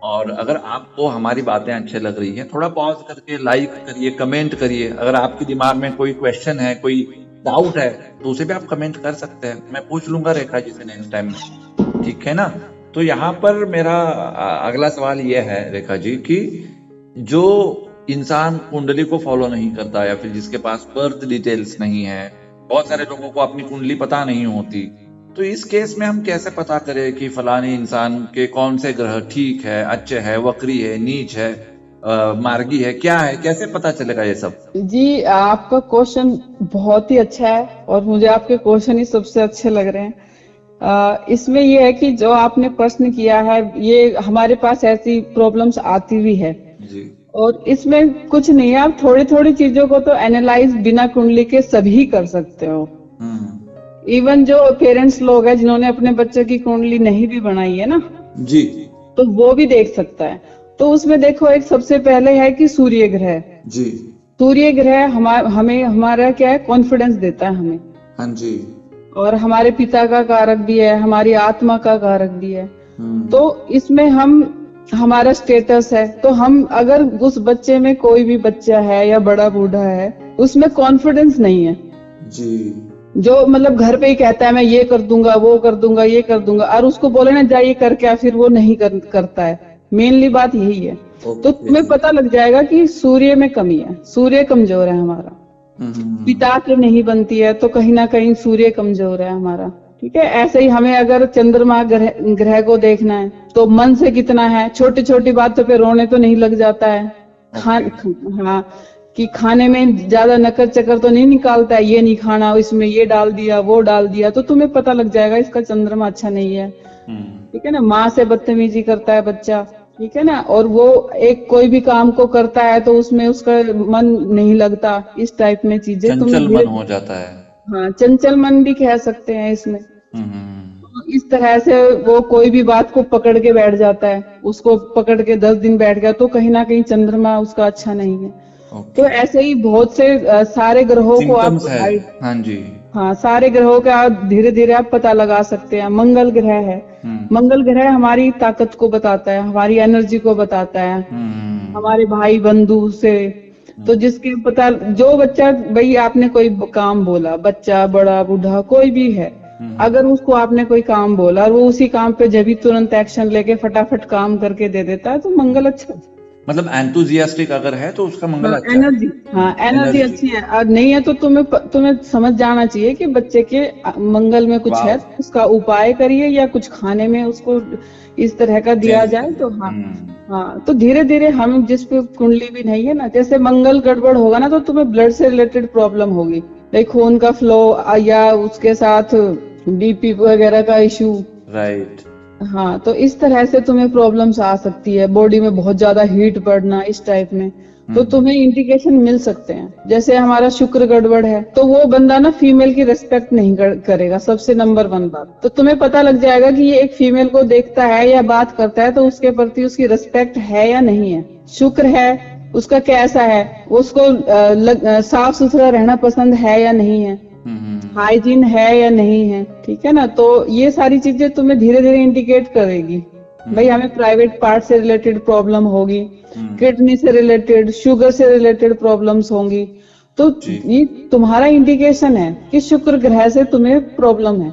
और अगर आपको हमारी बातें अच्छे लग रही है, थोड़ा पॉज करके लाइक करिए, कमेंट करिए। अगर आपके दिमाग में कोई क्वेश्चन है, कोई डाउट है, तो उसे भी आप कमेंट कर सकते हैं। मैं पूछ लूंगा रेखा जी से नेक्स्ट टाइम, ठीक है ना? तो यहाँ पर मेरा अगला सवाल यह है रेखा जी कि जो इंसान कुंडली को फॉलो नहीं करता, या फिर जिसके पास बर्थ डिटेल्स नहीं है, बहुत सारे लोगों को अपनी कुंडली पता नहीं होती, तो इस केस में हम कैसे पता करें कि फलाने इंसान के कौन से ग्रह ठीक है, अच्छे है, वक्री है, नीच है, मार्गी है, क्या है, कैसे पता चलेगा ये सब? जी, आपका क्वेश्चन बहुत ही अच्छा है और मुझे आपके क्वेश्चन ही सबसे अच्छे लग रहे हैं। इसमें ये है कि जो आपने प्रश्न किया है, ये हमारे पास ऐसी प्रॉब्लम्स आती भी है जी। और इसमें कुछ नहीं है। आप थोड़ी थोड़ी चीजों को तो एनालाइज बिना कुंडली के सभी कर सकते हो। हम्म। इवन जो पेरेंट्स लोग हैं जिन्होंने अपने बच्चे की कुंडली नहीं भी बनाई है ना, जी। तो वो भी देख सकता है। तो उसमें देखो, एक सबसे पहले है कि सूर्य ग्रह। जी। सूर्य ग्रह हमें हमारा क्या है, कॉन्फिडेंस देता है हमें। हाँ जी। और हमारे पिता का कारक भी है, हमारी आत्मा का कारक भी है। तो इसमें हम, हमारा स्टेटस है, तो हम अगर उस बच्चे में, कोई भी बच्चा है या बड़ा बूढ़ा है, उसमें कॉन्फिडेंस नहीं है, जी। जो मतलब घर पे ही कहता है मैं ये कर दूंगा, वो कर दूंगा, ये कर दूंगा, और उसको बोले ना जाइए करके आ, फिर वो नहीं करता है। मेनली बात यही है। तो तुम्हें पता लग जाएगा कि सूर्य में कमी है, सूर्य कमजोर है हमारा। पिता से नहीं बनती है तो कहीं ना कहीं सूर्य कमजोर है हमारा। ठीक है, ऐसे ही हमें अगर चंद्रमा ग्रह को देखना है तो मन से कितना है, छोटी छोटी बातों पे रोने तो नहीं लग जाता है। हाँ, कि खाने में ज्यादा नकर चकर तो नहीं निकालता है, ये नहीं खाना, इसमें ये डाल दिया, वो डाल दिया, तो तुम्हें पता लग जाएगा इसका चंद्रमा अच्छा नहीं है। ठीक है ना, माँ से बदतमीजी करता है बच्चा, ठीक है ना, और वो एक कोई भी काम को करता है तो उसमें उसका मन नहीं लगता, इस टाइप में चीजें तुम्हें चंचल मन हो जाता है। हाँ, चंचल मन भी कह सकते हैं इसमें। हम्म। तो इस तरह से वो कोई भी बात को पकड़ के बैठ जाता है, उसको पकड़ के 10 दिन बैठ गया तो कहीं ना कहीं चंद्रमा उसका अच्छा नहीं है। तो ऐसे ही बहुत से सारे ग्रहों को आप सिम्टम्स है। हाँ जी। हाँ, सारे ग्रहों का धीरे धीरे आप पता लगा सकते हैं। मंगल ग्रह है, मंगल ग्रह हमारी ताकत को बताता है, हमारी एनर्जी को बताता है, हमारे भाई बंधु से। तो जिसके पता, जो बच्चा, भाई आपने कोई काम बोला, बच्चा बड़ा बूढ़ा कोई भी है, अगर उसको आपने कोई काम बोला और वो उसी काम पे जब भी तुरंत एक्शन लेके फटाफट काम करके दे देता है, तो मंगल अच्छा, मतलब एंथुजियास्टिक अगर है तो उसका मंगल अच्छा है। एनर्जी, हाँ एनर्जी अच्छी है। और नहीं है तो तुम्हें समझ जाना चाहिए कि बच्चे के मंगल में कुछ है, तो उसका उपाय करिए या कुछ खाने में उसको इस तरह का दिया जाए तो हाँ। हाँ, तो धीरे धीरे हम, जिस पे कुंडली भी नहीं है ना, जैसे मंगल गड़बड़ होगा ना तो तुम्हें ब्लड से रिलेटेड प्रॉब्लम होगी, लाइक खून का फ्लो या उसके साथ बीपी वगैरह का इश्यू। राइट। हाँ, तो इस तरह से तुम्हें प्रॉब्लम्स आ सकती है, बॉडी में बहुत ज्यादा हीट बढ़ना, इस टाइप में। तो तुम्हें इंडिकेशन मिल सकते हैं। जैसे हमारा शुक्र गड़बड़ है तो वो बंदा ना फीमेल की रिस्पेक्ट नहीं करेगा, सबसे नंबर 1 बात। तो तुम्हें पता लग जाएगा कि ये एक फीमेल को देखता है या बात करता है तो उसके प्रति उसकी रिस्पेक्ट है या नहीं है। शुक्र है, उसका कैसा है, उसको साफ सुथरा रहना पसंद है या नहीं है, हाइजीन है या नहीं है, ठीक है ना। तो ये सारी चीजें तुम्हें धीरे धीरे इंडिकेट करेगी। भाई हमें प्राइवेट पार्ट से रिलेटेड प्रॉब्लम होगी, किडनी से रिलेटेड, शुगर से रिलेटेड प्रॉब्लम्स होंगी, तो ये तुम्हारा इंडिकेशन है कि शुक्र ग्रह से तुम्हें प्रॉब्लम है,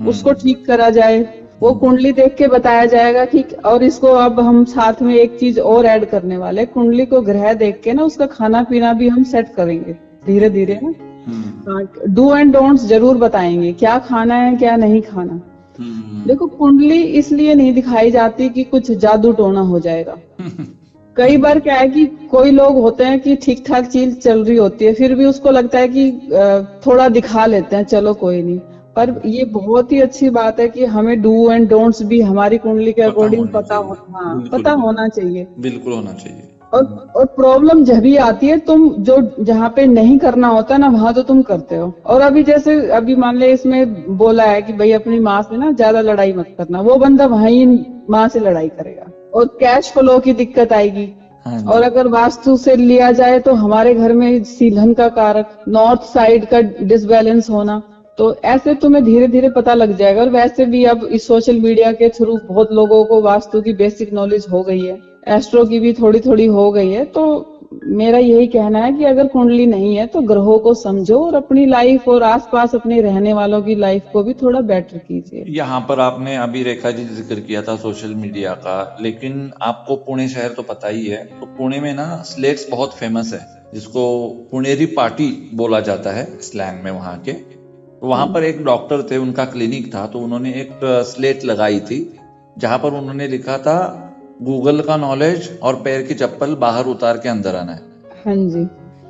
उसको ठीक करा जाए। वो कुंडली देख के बताया जाएगा कि, और इसको अब हम साथ में एक चीज और ऐड करने वाले, कुंडली को ग्रह देख के ना उसका खाना पीना भी हम सेट करेंगे धीरे धीरे ना। डू एंड डोंट्स जरूर बताएंगे, क्या खाना है क्या नहीं खाना। देखो, कुंडली इसलिए नहीं दिखाई जाती कि कुछ जादू टोना हो जाएगा। कई बार क्या है कि कोई लोग होते हैं कि ठीक ठाक चीज चल रही होती है, फिर भी उसको लगता है कि थोड़ा दिखा लेते हैं, चलो कोई नहीं, पर ये बहुत ही अच्छी बात है कि हमें डू एंड डोंट्स भी हमारी कुंडली के पता अकॉर्डिंग होने पता चाहिए। हो, हाँ बिल्कुल पता होना चाहिए। बिल्कुल होना चाहिए। और प्रॉब्लम जब भी आती है, तुम जो जहाँ पे नहीं करना होता ना, वहां तो तुम करते हो। और अभी जैसे अभी मान ले इसमें बोला है कि भाई अपनी माँ से ना ज्यादा लड़ाई मत करना, वो बंदा वहीं माँ से लड़ाई करेगा और कैश फ्लो की दिक्कत आएगी। हाँ और जी। अगर वास्तु से लिया जाए तो हमारे घर में सीलन का कारक, नॉर्थ साइड का डिसबैलेंस होना, तो ऐसे तुम्हें धीरे धीरे पता लग जाएगा। और वैसे भी अब इस सोशल मीडिया के थ्रू बहुत लोगों को वास्तु की बेसिक नॉलेज हो गई है, एस्ट्रो की भी थोड़ी थोड़ी हो गई है। तो मेरा यही कहना है कि अगर कुंडली नहीं है तो ग्रहों को समझो और अपनी लाइफ और आसपास अपने रहने वालों की लाइफ को भी थोड़ा बेटर कीजिए। यहाँ पर आपने अभी रेखा जी जिक्र किया था सोशल मीडिया का, लेकिन आपको पुणे शहर तो पता ही है। तो पुणे में ना स्लेट्स बहुत फेमस है, जिसको पुणेरी पार्टी बोला जाता है स्लैंग में वहाँ के। तो वहाँ पर एक डॉक्टर थे, उनका क्लिनिक था, तो उन्होंने एक स्लेट लगाई थी जहाँ पर उन्होंने लिखा था गूगल का नॉलेज और पैर की चप्पल बाहर उतार के अंदर आना है। हाँ जी।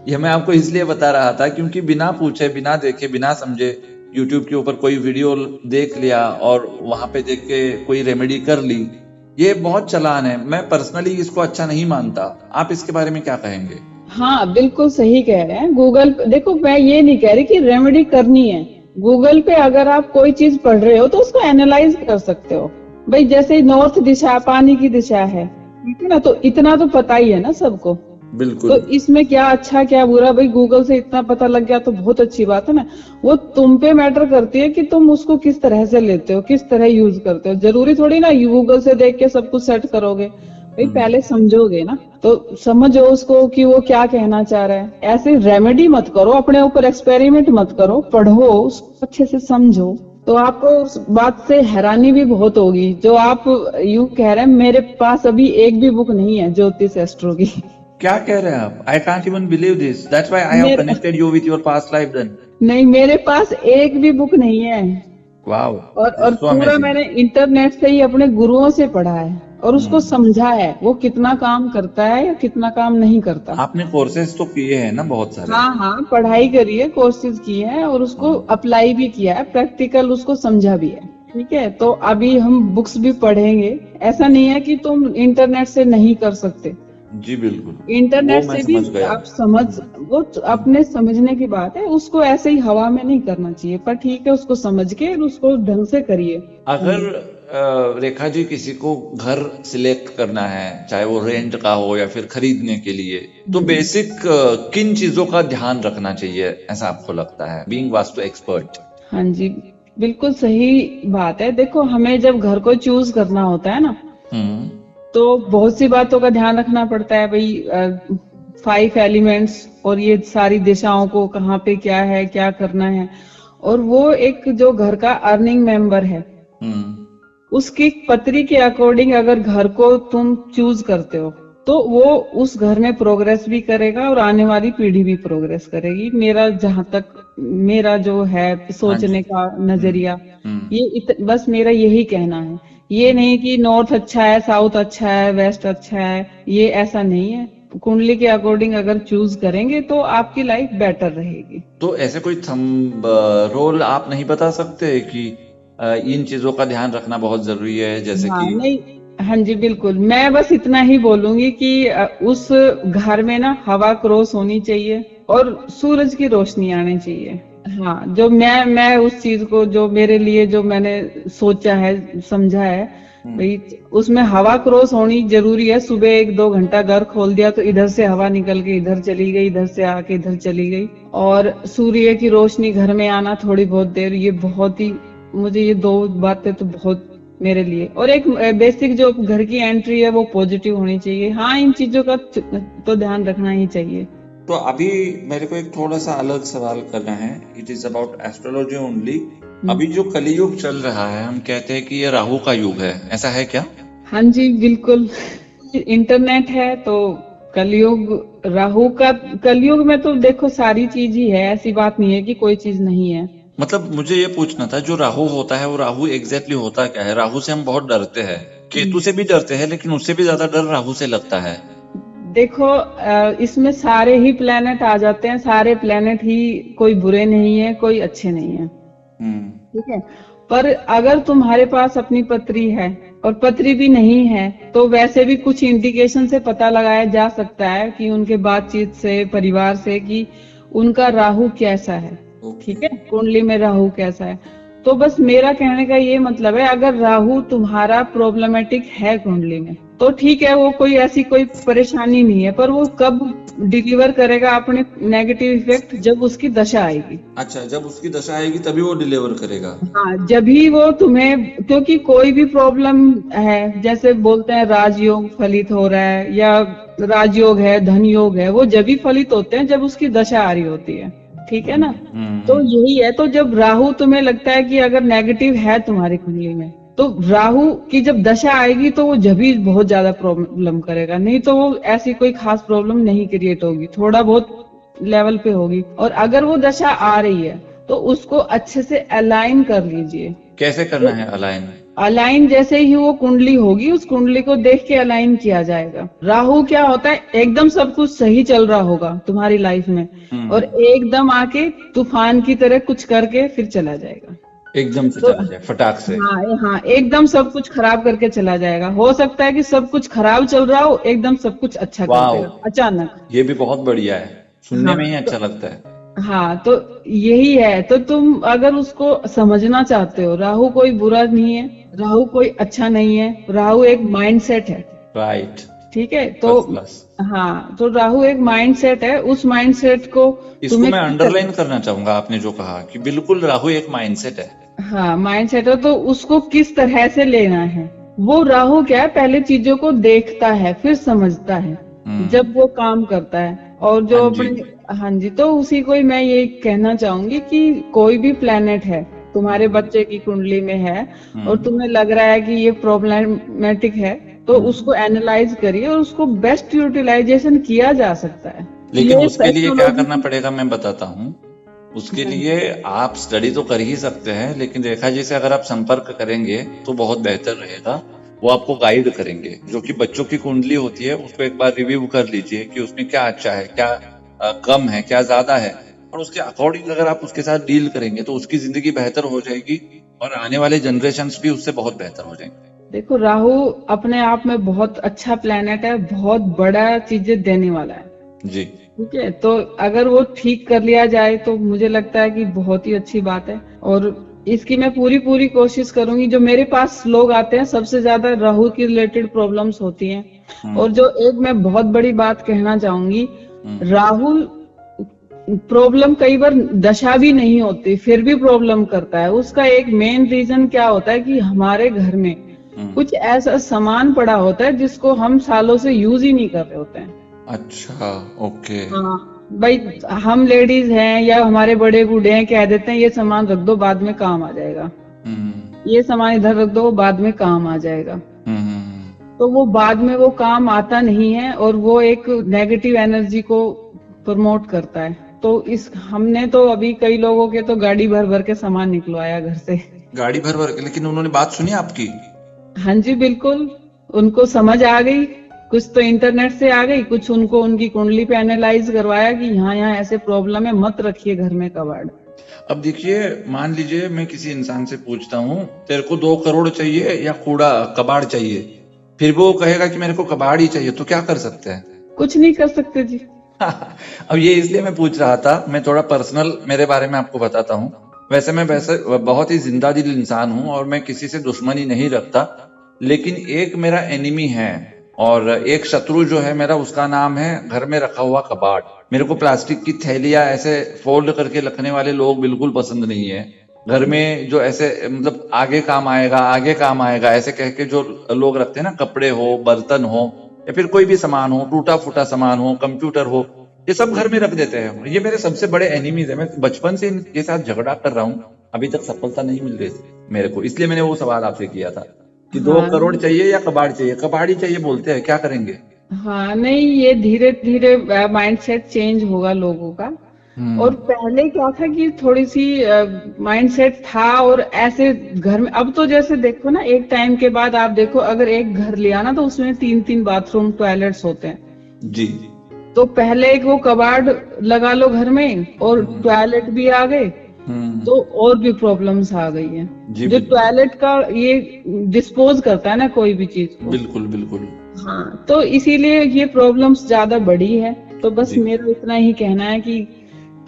ये मैं आपको इसलिए बता रहा था क्योंकि बिना पूछे, बिना देखे, बिना समझे यूट्यूब के ऊपर कोई वीडियो देख लिया और वहां पे देख के कोई रेमेडी कर ली, ये बहुत चालान है। मैं पर्सनली इसको अच्छा नहीं मानता। आप इसके बारे में क्या कहेंगे? हाँ बिल्कुल सही कह रहे हैं। गूगल पे देखो, मैं ये नहीं कह रही कि रेमेडी करनी है। गूगल पे अगर आप कोई चीज पढ़ रहे हो तो उसको एनालाइज कर सकते हो। भाई जैसे नॉर्थ दिशा पानी की दिशा है, ठीक है ना, तो इतना तो पता ही है ना सबको। तो बिल्कुल इसमें क्या अच्छा क्या बुरा, भाई गूगल से इतना पता लग गया तो बहुत अच्छी बात है ना। वो तुम पे मैटर करती है कि तुम उसको किस तरह से लेते हो, किस तरह यूज करते हो। जरूरी थोड़ी ना गूगल से देख के सब कुछ सेट करोगे, भाई पहले समझोगे ना। तो समझो उसको कि वो क्या कहना चाह रहा है। ऐसे रेमेडी मत करो, अपने ऊपर एक्सपेरिमेंट मत करो, पढ़ो उसको अच्छे से समझो। तो आपको उस बात से हैरानी भी बहुत होगी जो आप यूं कह रहे हैं। मेरे पास अभी एक भी बुक नहीं है ज्योतिष एस्ट्रो की। क्या कह रहे हैं आप? I can't even believe this, that's why I have मेरे connected you with your past life then. नहीं, मेरे पास एक भी बुक नहीं है। वाओ, और सो पूरा अमेजिंग। मैंने इंटरनेट से ही अपने गुरुओं से पढ़ा है और उसको समझा है वो कितना काम करता है या कितना काम नहीं करता। आपने कोर्सेज तो किए हैं ना बहुत सारे? हाँ हाँ, पढ़ाई करी है, कोर्सेज किए हैं और उसको अप्लाई भी किया है, प्रैक्टिकल उसको समझा भी है। ठीक है, तो अभी हम बुक्स भी पढ़ेंगे। ऐसा नहीं है कि तुम इंटरनेट से नहीं कर सकते, जी बिल्कुल, इंटरनेट वो मैं से भी समझ गया। आप समझ, वो तो अपने समझने की बात है। उसको ऐसे ही हवा में नहीं करना चाहिए, पर ठीक है उसको समझ के उसको ढंग से करिए। अगर रेखा जी किसी को घर सिलेक्ट करना है, चाहे वो रेंट का हो या फिर खरीदने के लिए, तो बेसिक किन चीजों का ध्यान रखना चाहिए ऐसा आपको लगता है, बीइंग वास्तु एक्सपर्ट? हाँ जी, बिल्कुल सही बात है। देखो, हमें जब घर को चूज करना होता है ना, हम्म। तो बहुत सी बातों का ध्यान रखना पड़ता है। भाई 5 एलिमेंट्स और ये सारी दिशाओं को कहाँ पे क्या है, क्या करना है। और वो एक जो घर का अर्निंग मेंबर है, उसकी पत्री के अकॉर्डिंग अगर घर को तुम चूज करते हो तो वो उस घर में प्रोग्रेस भी करेगा और आने वाली पीढ़ी भी प्रोग्रेस करेगी। मेरा जहां तक मेरा जो है सोचने का नजरिया, बस मेरा यही कहना है। ये नहीं कि नॉर्थ अच्छा है, साउथ अच्छा है, वेस्ट अच्छा है, ये ऐसा नहीं है। कुंडली के अकॉर्डिंग अगर चूज करेंगे तो आपकी लाइफ बेटर रहेगी। तो ऐसे कोई थंब रोल आप नहीं बता सकते कि इन चीजों का ध्यान रखना बहुत जरूरी है, जैसे हाँ कि? नहीं, हाँ जी बिल्कुल। मैं बस इतना ही बोलूंगी कि उस घर में ना हवा क्रॉस होनी चाहिए और सूरज की रोशनी आनी चाहिए। हाँ, जो मैं उस चीज को, जो मेरे लिए, जो मैंने सोचा है, समझा है, भाई उसमें हवा क्रॉस होनी जरूरी है। सुबह 1-2 घंटा घर खोल दिया तो इधर से हवा निकल के इधर चली गई, इधर से आके इधर चली गई। और सूर्य की रोशनी घर में आना थोड़ी बहुत देर, ये बहुत ही, मुझे ये 2 बातें तो बहुत मेरे लिए। और एक बेसिक जो घर की एंट्री है वो पॉजिटिव होनी चाहिए। हाँ, इन चीजों का तो ध्यान रखना ही चाहिए। तो अभी मेरे को एक थोड़ा सा अलग सवाल करना है, it is about astrology only. अभी जो कलियुग चल रहा है, हम कहते हैं कि ये राहु का युग है, ऐसा है क्या? हाँ जी बिल्कुल। इंटरनेट है तो कलयुग राहु का, कलयुग में तो देखो सारी चीज ही है, ऐसी बात नहीं है कि कोई चीज नहीं है। मतलब मुझे ये पूछना था, जो राहु होता है वो राहु एग्जैक्टली होता क्या है? राहु से हम बहुत डरते हैं, केतु से भी डरते हैं, लेकिन उससे भी ज्यादा डर राहु से लगता है। देखो, इसमें सारे ही प्लेनेट आ जाते हैं। सारे प्लेनेट ही कोई बुरे नहीं है, कोई अच्छे नहीं है। ठीक है। पर अगर तुम्हारे पास अपनी पत्री है और पत्री भी नहीं है, तो वैसे भी कुछ इंडिकेशन से पता लगाया जा सकता है कि उनके बातचीत से, परिवार से, कि उनका राहु कैसा है। ठीक है, कुंडली में राहु कैसा है। तो बस मेरा कहने का ये मतलब है, अगर राहु तुम्हारा प्रॉब्लमेटिक है कुंडली में, तो ठीक है, वो कोई ऐसी कोई परेशानी नहीं है, पर वो कब डिलीवर करेगा अपने नेगेटिव इफेक्ट, जब उसकी दशा आएगी। अच्छा, जब उसकी दशा आएगी तभी वो डिलीवर करेगा। हाँ, जब ही वो तुम्हें, क्योंकि कोई भी प्रॉब्लम है, जैसे बोलते हैं राजयोग फलित हो रहा है या राजयोग है, धन योग है, वो जब ही फलित होते हैं जब उसकी दशा आ रही होती है। ठीक है ना। तो यही है, तो जब राहु तुम्हें लगता है कि अगर नेगेटिव है तुम्हारी कुंडली में, तो राहु की जब दशा आएगी तो वो जब ही बहुत ज्यादा प्रॉब्लम करेगा, नहीं तो वो ऐसी कोई खास प्रॉब्लम नहीं क्रिएट होगी, थोड़ा बहुत लेवल पे होगी। और अगर वो दशा आ रही है तो उसको अच्छे से अलाइन कर लीजिए। कैसे करना है अलाइन? अलाइन जैसे ही वो कुंडली होगी, उस कुंडली को देख के अलाइन किया जाएगा। राहु क्या होता है, एकदम सब कुछ सही चल रहा होगा तुम्हारी लाइफ में और एकदम आके तूफान की तरह कुछ करके फिर चला जाएगा, एकदम से चला जाए फटाक से। हाँ हाँ, एकदम सब कुछ खराब करके चला जाएगा। हो सकता है कि सब कुछ खराब चल रहा हो, एकदम सब कुछ अच्छा कर देगा अचानक। ये भी बहुत बढ़िया है, सुनने हाँ, में ही अच्छा लगता है। हाँ, तो यही है। तो तुम अगर उसको समझना चाहते हो, राहु कोई बुरा नहीं है, राहु कोई अच्छा नहीं है, राहु एक माइंडसेट है। राइट। ठीक है, तो हाँ, तो राहु एक माइंडसेट है, उस माइंडसेट को इसको मैं अंडरलाइन करना चाहूंगा, आपने जो कहा कि बिल्कुल राहु एक माइंडसेट है। हाँ, माइंडसेट है, तो उसको किस तरह से लेना है। वो राहु क्या है, पहले चीजों को देखता है फिर समझता है जब वो काम करता है। और जो अपने, हाँ जी, तो उसी को ही मैं ये कहना चाहूंगी कि कोई भी प्लेनेट है तुम्हारे बच्चे की कुंडली में है और तुम्हें लग रहा है कि ये प्रॉब्लमेटिक है, तो उसको एनालाइज करिए और उसको बेस्ट यूटिलाइजेशन किया जा सकता है। लेकिन उसके लिए क्या करना पड़ेगा मैं बताता हूँ। उसके लिए आप स्टडी तो कर ही सकते हैं, लेकिन रेखा जी से अगर आप संपर्क करेंगे तो बहुत बेहतर रहेगा। वो आपको गाइड करेंगे। जो कि बच्चों की कुंडली होती है उसको एक बार रिव्यू कर लीजिए कि उसमें क्या अच्छा है, क्या कम है, क्या ज्यादा है, और उसके अकॉर्डिंग अगर आप उसके साथ डील करेंगे तो उसकी जिंदगी बेहतर हो जाएगी और आने वाले जनरेशन्स भी उससे बहुत बेहतर हो जाएंगे। देखो, राहु अपने आप में बहुत अच्छा प्लेनेट है, बहुत बड़ा चीजें देने वाला है जी। ठीक है, तो अगर वो ठीक कर लिया जाए तो मुझे लगता है कि बहुत ही अच्छी बात है। और इसकी मैं पूरी कोशिश करूंगी। जो मेरे पास लोग आते हैं सबसे ज्यादा राहु की रिलेटेड प्रॉब्लम्स होती हैं। और जो एक मैं बहुत बड़ी बात कहना चाहूंगी, राहु प्रॉब्लम कई बार दशा भी नहीं होती फिर भी प्रॉब्लम करता है। उसका एक मेन रीजन क्या होता है कि हमारे घर में कुछ ऐसा सामान पड़ा होता है जिसको हम सालों से यूज ही नहीं कर रहे होते हैं। अच्छा, ओके। हाँ भाई, हम लेडीज हैं या हमारे बड़े बूढ़े हैं, कह देते हैं ये सामान रख दो बाद में काम आ जाएगा, ये सामान इधर रख दो बाद में काम आ जाएगा। तो वो बाद में वो काम आता नहीं है और वो एक नेगेटिव एनर्जी को प्रमोट करता है। तो इस हमने तो अभी कई लोगों के तो गाड़ी भर भर के सामान निकलवाया घर से। गाड़ी भर भर के? लेकिन उन्होंने बात सुनी आपकी? हाँ जी, बिल्कुल, उनको समझ आ गई। कुछ तो इंटरनेट से आ गई, कुछ उनको उनकी कुंडली पे एनालाइज करवाया कि यहाँ यहाँ ऐसे प्रॉब्लम है, मत रखिए घर में कबाड़। अब देखिए, मान लीजिए मैं किसी इंसान से पूछता हूँ तेरे को 2 करोड़ चाहिए या कूड़ा कबाड़ चाहिए, फिर वो कहेगा कि मेरे को कबाड़ ही चाहिए, तो क्या कर सकते हैं? कुछ नहीं कर सकते जी। अब ये इसलिए मैं पूछ रहा था, मैं थोड़ा पर्सनल मेरे बारे में आपको बताता हूँ। वैसे मैं बहुत ही जिंदा दिल इंसान हूँ और मैं किसी से दुश्मनी नहीं रखता, लेकिन एक मेरा एनिमी है और एक शत्रु जो है मेरा, उसका नाम है घर में रखा हुआ कबाड़। मेरे को प्लास्टिक की थैलियां ऐसे फोल्ड करके रखने वाले लोग बिल्कुल पसंद नहीं है। घर में जो ऐसे मतलब आगे काम आएगा ऐसे कह के जो लोग रखते हैं ना, कपड़े हो, बर्तन हो या फिर कोई भी सामान हो, टूटा फूटा सामान हो, कंप्यूटर हो, ये सब घर में रख देते हैं। ये मेरे सबसे बड़े एनिमीज है। मैं बचपन से इनके साथ झगड़ा कर रहा हूँ, अभी तक सफलता नहीं मिल रही मेरे को। इसलिए मैंने वो सवाल आपसे किया था कि 2 करोड़ चाहिए या कबाड़ चाहिए। कबाड़ ही चाहिए बोलते हैं, क्या करेंगे? हाँ, नहीं, ये धीरे धीरे माइंडसेट चेंज होगा लोगों का। और पहले क्या था कि थोड़ी सी माइंडसेट था और ऐसे घर में, अब तो जैसे देखो ना, एक टाइम के बाद आप देखो, अगर एक घर लिया ना तो उसमें 3-3 बाथरूम टॉयलेट्स होते हैं जी। तो पहले एक वो कबाड़ लगा लो घर में और टॉयलेट भी आ गए तो और भी प्रॉब्लम्स आ गई है। जी जो बिल्कुल टॉयलेट का ये डिस्पोज करता है ना कोई भी चीज को, बिल्कुल बिल्कुल। हाँ, तो इसीलिए ये प्रॉब्लम्स ज्यादा बढ़ी है। तो बस जी मेरा इतना ही कहना है कि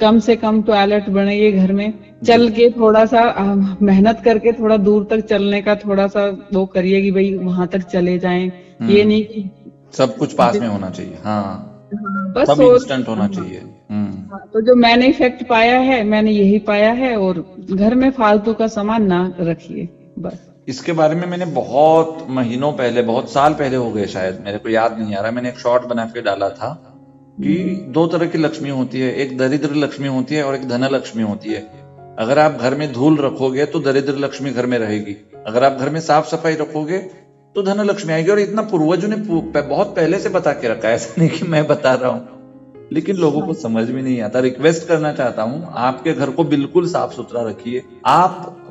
कम से कम टॉयलेट बनाइए घर में, चल बिल्कुल। के थोड़ा सा मेहनत करके थोड़ा दूर तक चलने का थोड़ा सा वो करिए कि भाई वहां तक चले जाएं। ये नहीं कि सब कुछ पास में होना चाहिए, हाँ। हाँ, बस। सब और इंस्टेंट होना हाँ, चाहिए। हाँ, तो जो मैंने इफेक्ट पाया है, मैंने यही पाया है। और घर में फालतू का सामान ना रखिए, बस। इसके बारे में मैंने बहुत महीनों पहले, बहुत साल पहले हो गए शायद, मेरे को याद नहीं आ रहा, मैंने एक शॉर्ट बना के डाला था कि दो तरह की लक्ष्मी होती है, एक दरिद्र लक्ष्मी होती है और एक धन लक्ष्मी होती है। अगर आप घर में धूल रखोगे तो दरिद्र लक्ष्मी घर में रहेगी, अगर आप घर में साफ सफाई रखोगे तो धन लक्ष्मी आएगी। और इतना पूर्वजों ने बहुत पहले से बता के रखा है, ऐसा नहीं कि मैं बता रहा हूँ, लेकिन लोगों को समझ में नहीं आता। रिक्वेस्ट करना चाहता हूं, आपके घर को बिल्कुल साफ सुथरा रखिए। आप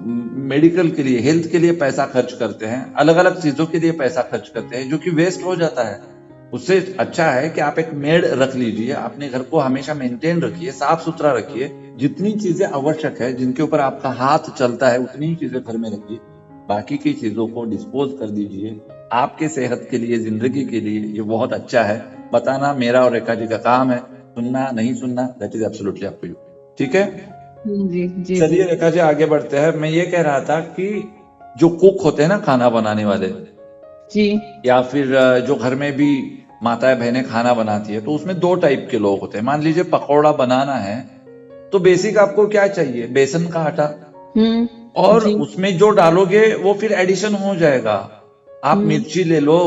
मेडिकल के लिए, हेल्थ के लिए पैसा खर्च करते हैं, अलग अलग चीजों के लिए पैसा खर्च करते हैं जो कि वेस्ट हो जाता है। उससे अच्छा है कि आप एक मेड रख लीजिए, अपने घर को हमेशा मेंटेन रखिए, साफ सुथरा रखिए। जितनी चीजें आवश्यक है, जिनके ऊपर आपका हाथ चलता है, उतनी ही चीजें घर में रखिए। बाकी की चीजों को डिस्पोज कर दीजिए। आपके सेहत के लिए, जिंदगी के लिए ये बहुत अच्छा है। बताना मेरा और रेखा जी का काम है, सुनना नहीं सुनना that is absolutely up to you. ठीक है, जी जी जी। चलिए रेखा जी आगे बढ़ते हैं। मैं ये कह रहा था कि जो कुक होते हैं ना, खाना बनाने वाले, जी। या फिर जो घर में भी माताएं बहनें खाना बनाती है, तो उसमें दो टाइप के लोग होते हैं। मान लीजिए पकौड़ा बनाना है तो बेसिक आपको क्या चाहिए, बेसन का आटा, और जी। उसमें जो डालोगे वो फिर एडिशन हो जाएगा। आप मिर्ची ले लो,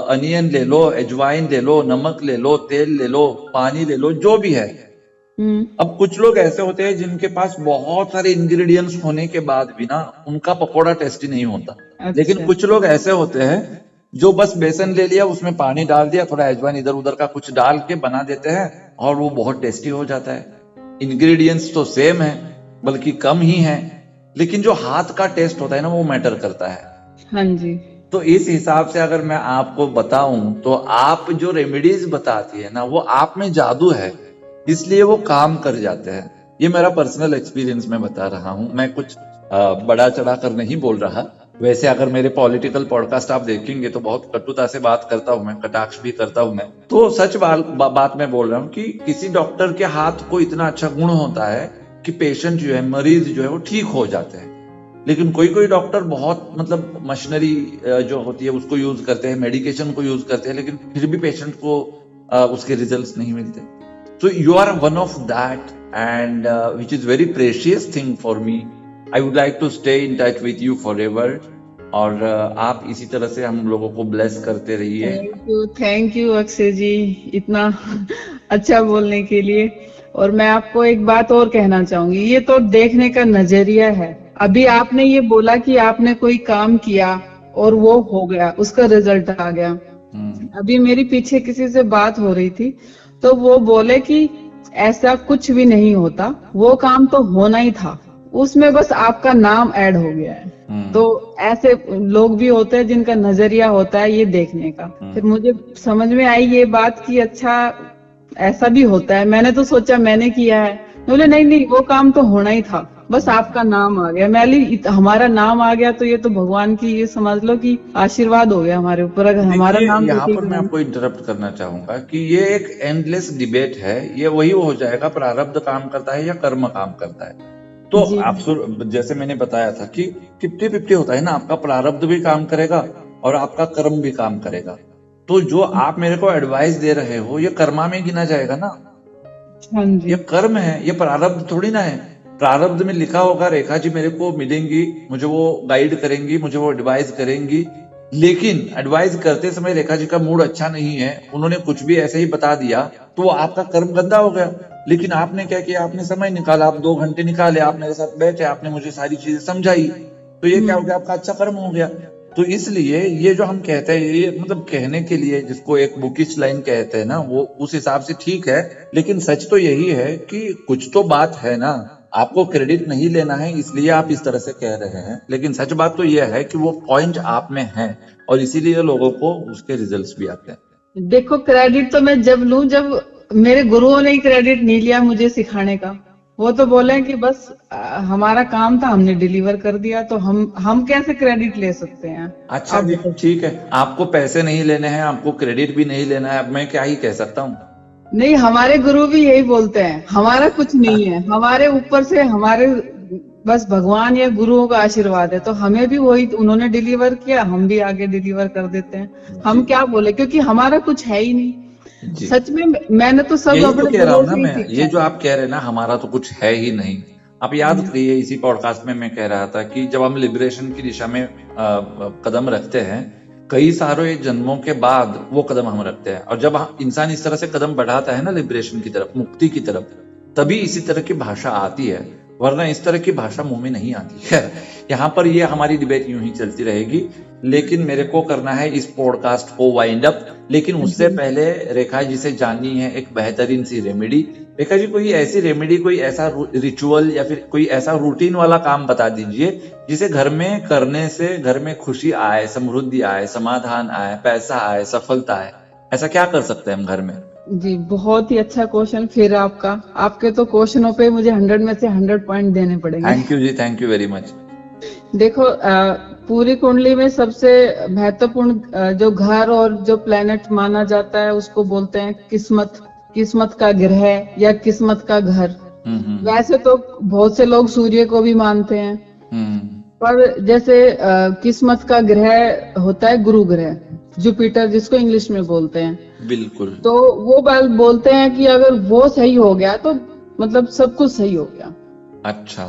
अनियन ले लो, अजवाइन ले लो, नमक ले लो, तेल ले लो, पानी ले लो, जो भी है। अब कुछ लोग ऐसे होते हैं जिनके पास बहुत सारे इंग्रेडिएंट्स होने के बाद भी ना उनका पकोड़ा टेस्टी नहीं होता। लेकिन अच्छा। कुछ लोग ऐसे होते हैं जो बस बेसन ले लिया, उसमें पानी डाल दिया, थोड़ा अजवाइन इधर उधर का कुछ डाल के बना देते हैं और वो बहुत टेस्टी हो जाता है। इंग्रेडिएंट्स तो सेम है, बल्कि कम ही है, लेकिन जो हाथ का टेस्ट होता है ना वो मैटर करता है। हाँ जी। तो इस हिसाब से अगर मैं आपको बताऊं तो आप जो रेमेडीज बताती है ना, वो आप में जादू है, इसलिए वो काम कर जाते हैं। ये मेरा पर्सनल एक्सपीरियंस मैं बता रहा हूं, मैं कुछ बड़ा चढ़ा कर नहीं बोल रहा। वैसे अगर मेरे पॉलिटिकल पॉडकास्ट आप देखेंगे तो बहुत कटुता से बात करता हूं मैं, कटाक्ष भी करता हूं मैं। तो सच बात मैं बोल रहा हूं कि किसी डॉक्टर के हाथ को इतना अच्छा गुण होता है कि पेशेंट जो है, मरीज जो है, वो ठीक हो जाते हैं। लेकिन कोई कोई डॉक्टर बहुत मतलब मशीनरी जो होती है उसको यूज करते हैं, मेडिकेशन को यूज करते हैं, लेकिन फिर भी पेशेंट को उसके रिजल्ट्स नहीं मिलते। So you are one of that, and which is very precious thing for me. I would like to stay in touch with you for ever. और आप इसी तरह से हम लोगों को ब्लेस करते रहिए। थैंक यू अक्षय जी, इतना अच्छा बोलने के लिए। और मैं आपको एक बात और कहना चाहूंगी, ये तो देखने का नजरिया है। अभी आपने ये बोला कि आपने कोई काम किया और वो हो गया, उसका रिजल्ट आ गया। अभी मेरी पीछे किसी से बात हो रही थी, तो वो बोले कि ऐसा कुछ भी नहीं होता, वो काम तो होना ही था, उसमें बस आपका नाम ऐड हो गया है। तो ऐसे लोग भी होते हैं जिनका नजरिया होता है ये देखने का। फिर मुझे समझ में आई ये बात कि अच्छा ऐसा भी होता है। मैंने तो सोचा मैंने किया है, बोले नहीं नहीं, वो काम तो होना ही था, बस आपका नाम आ गया। हमारा नाम आ गया तो ये तो भगवान की, ये समझ लो कि आशीर्वाद हो गया हमारे ऊपर, अगर हमारा नाम यहाँ लेके पर मैं गए। आपको इंटरप्ट करना चाहूंगा कि ये एक एंडलेस डिबेट है। ये वही हो जाएगा, प्रारब्ध काम करता है या कर्म काम करता है। तो जी आप जैसे मैंने बताया था कि 50-50 होता है ना, आपका प्रारब्ध भी काम करेगा और आपका कर्म भी काम करेगा। तो जो आप मेरे को एडवाइस दे रहे हो ये कर्मा में गिना जाएगा ना, हाँ जी। ये कर्म है, ये प्रारब्ध थोड़ी ना है। प्रारब्ध में लिखा होगा रेखा जी मेरे को मिलेंगी, मुझे वो गाइड करेंगी, मुझे वो एडवाइस करेंगी, लेकिन एडवाइस करते समय रेखा जी का मूड अच्छा नहीं है, उन्होंने कुछ भी ऐसे ही बता दिया, तो वो आपका कर्म गंदा हो गया। लेकिन आपने क्या किया, आपने समय निकाला, आप 2 घंटे निकाले, आप मेरे साथ बैठे, आपने मुझे सारी चीजें समझाई, तो ये क्या हो गया, आपका अच्छा कर्म हो गया। तो इसलिए ये जो हम कहते हैं, ये मतलब कहने के लिए, जिसको एक बुकिश लाइन कहते हैं ना, वो उस हिसाब से ठीक है। लेकिन सच तो यही है कि कुछ तो बात है ना, आपको क्रेडिट नहीं लेना है इसलिए आप इस तरह से कह रहे हैं, लेकिन सच बात तो यह है कि वो पॉइंट आप में है और इसीलिए लोगों को उसके रिजल्ट्स भी आते हैं। देखो, क्रेडिट तो मैं जब लूं जब मेरे गुरुओं ने ही क्रेडिट नहीं लिया मुझे सिखाने का, वो तो बोले कि बस हमारा काम था, हमने डिलीवर कर दिया, तो हम कैसे क्रेडिट ले सकते हैं? अच्छा आप जी, ठीक है, आपको पैसे नहीं लेने हैं, आपको क्रेडिट भी नहीं लेना है, अब मैं क्या ही कह सकता हूँ। नहीं, हमारे गुरु भी यही बोलते हैं, हमारा कुछ नहीं है, हमारे ऊपर से हमारे बस भगवान या गुरुओं का आशीर्वाद है, तो हमें भी वही उन्होंने डिलीवर किया, हम भी आगे डिलीवर कर देते हैं। हम जी क्या बोले, क्योंकि हमारा कुछ है ही नहीं। जी, सच में मैंने तो सब यही तो अपने कह रहा गुरुओं हूँ ना से ही मैं, सीखा ये है। जो आप कह रहे हैं ना, हमारा तो कुछ है ही नहीं। आप याद करिए, इसी पॉडकास्ट में मैं कह रहा था कि जब हम लिबरेशन की दिशा में कदम रखते हैं, कई सारे जन्मों के बाद वो कदम हम रखते हैं, और जब इंसान इस तरह से कदम बढ़ाता है ना लिबरेशन की तरफ, मुक्ति की तरफ, तभी इसी तरह की भाषा आती है, वरना इस तरह की भाषा मुंह में नहीं आती है। यहाँ पर ये हमारी डिबेट यूं ही चलती रहेगी, लेकिन मेरे को करना है इस पॉडकास्ट को वाइंड अप। लेकिन उससे जी पहले रेखा जी से जाननी है एक बेहतरीन सी रेमेडी। रेखा जी, कोई ऐसी रेमेडी, कोई ऐसा रिचुअल या फिर कोई ऐसा रूटीन वाला काम बता दीजिए जिसे घर में करने से घर में खुशी आए, समृद्धि आए, समाधान आए, पैसा आए, सफलता आए। ऐसा क्या कर सकते हैं हम घर में? जी, बहुत ही अच्छा क्वेश्चन फिर आपका। आपके तो क्वेश्चनों पे मुझे 100 में से 100 पॉइंट देने पड़ेंगे। थैंक यू जी, थैंक यू वेरी मच। देखो, पूरी कुंडली में सबसे महत्वपूर्ण जो घर और जो प्लेनेट माना जाता है, उसको बोलते हैं किस्मत, किस्मत का ग्रह या किस्मत का घर। वैसे तो बहुत से लोग सूर्य को भी मानते हैं, हम्म, पर जैसे किस्मत का ग्रह होता है गुरु ग्रह, जुपिटर जिसको इंग्लिश में बोलते हैं। बिल्कुल। तो वो बोलते हैं कि अगर वो सही हो गया तो मतलब सब कुछ सही हो गया। अच्छा।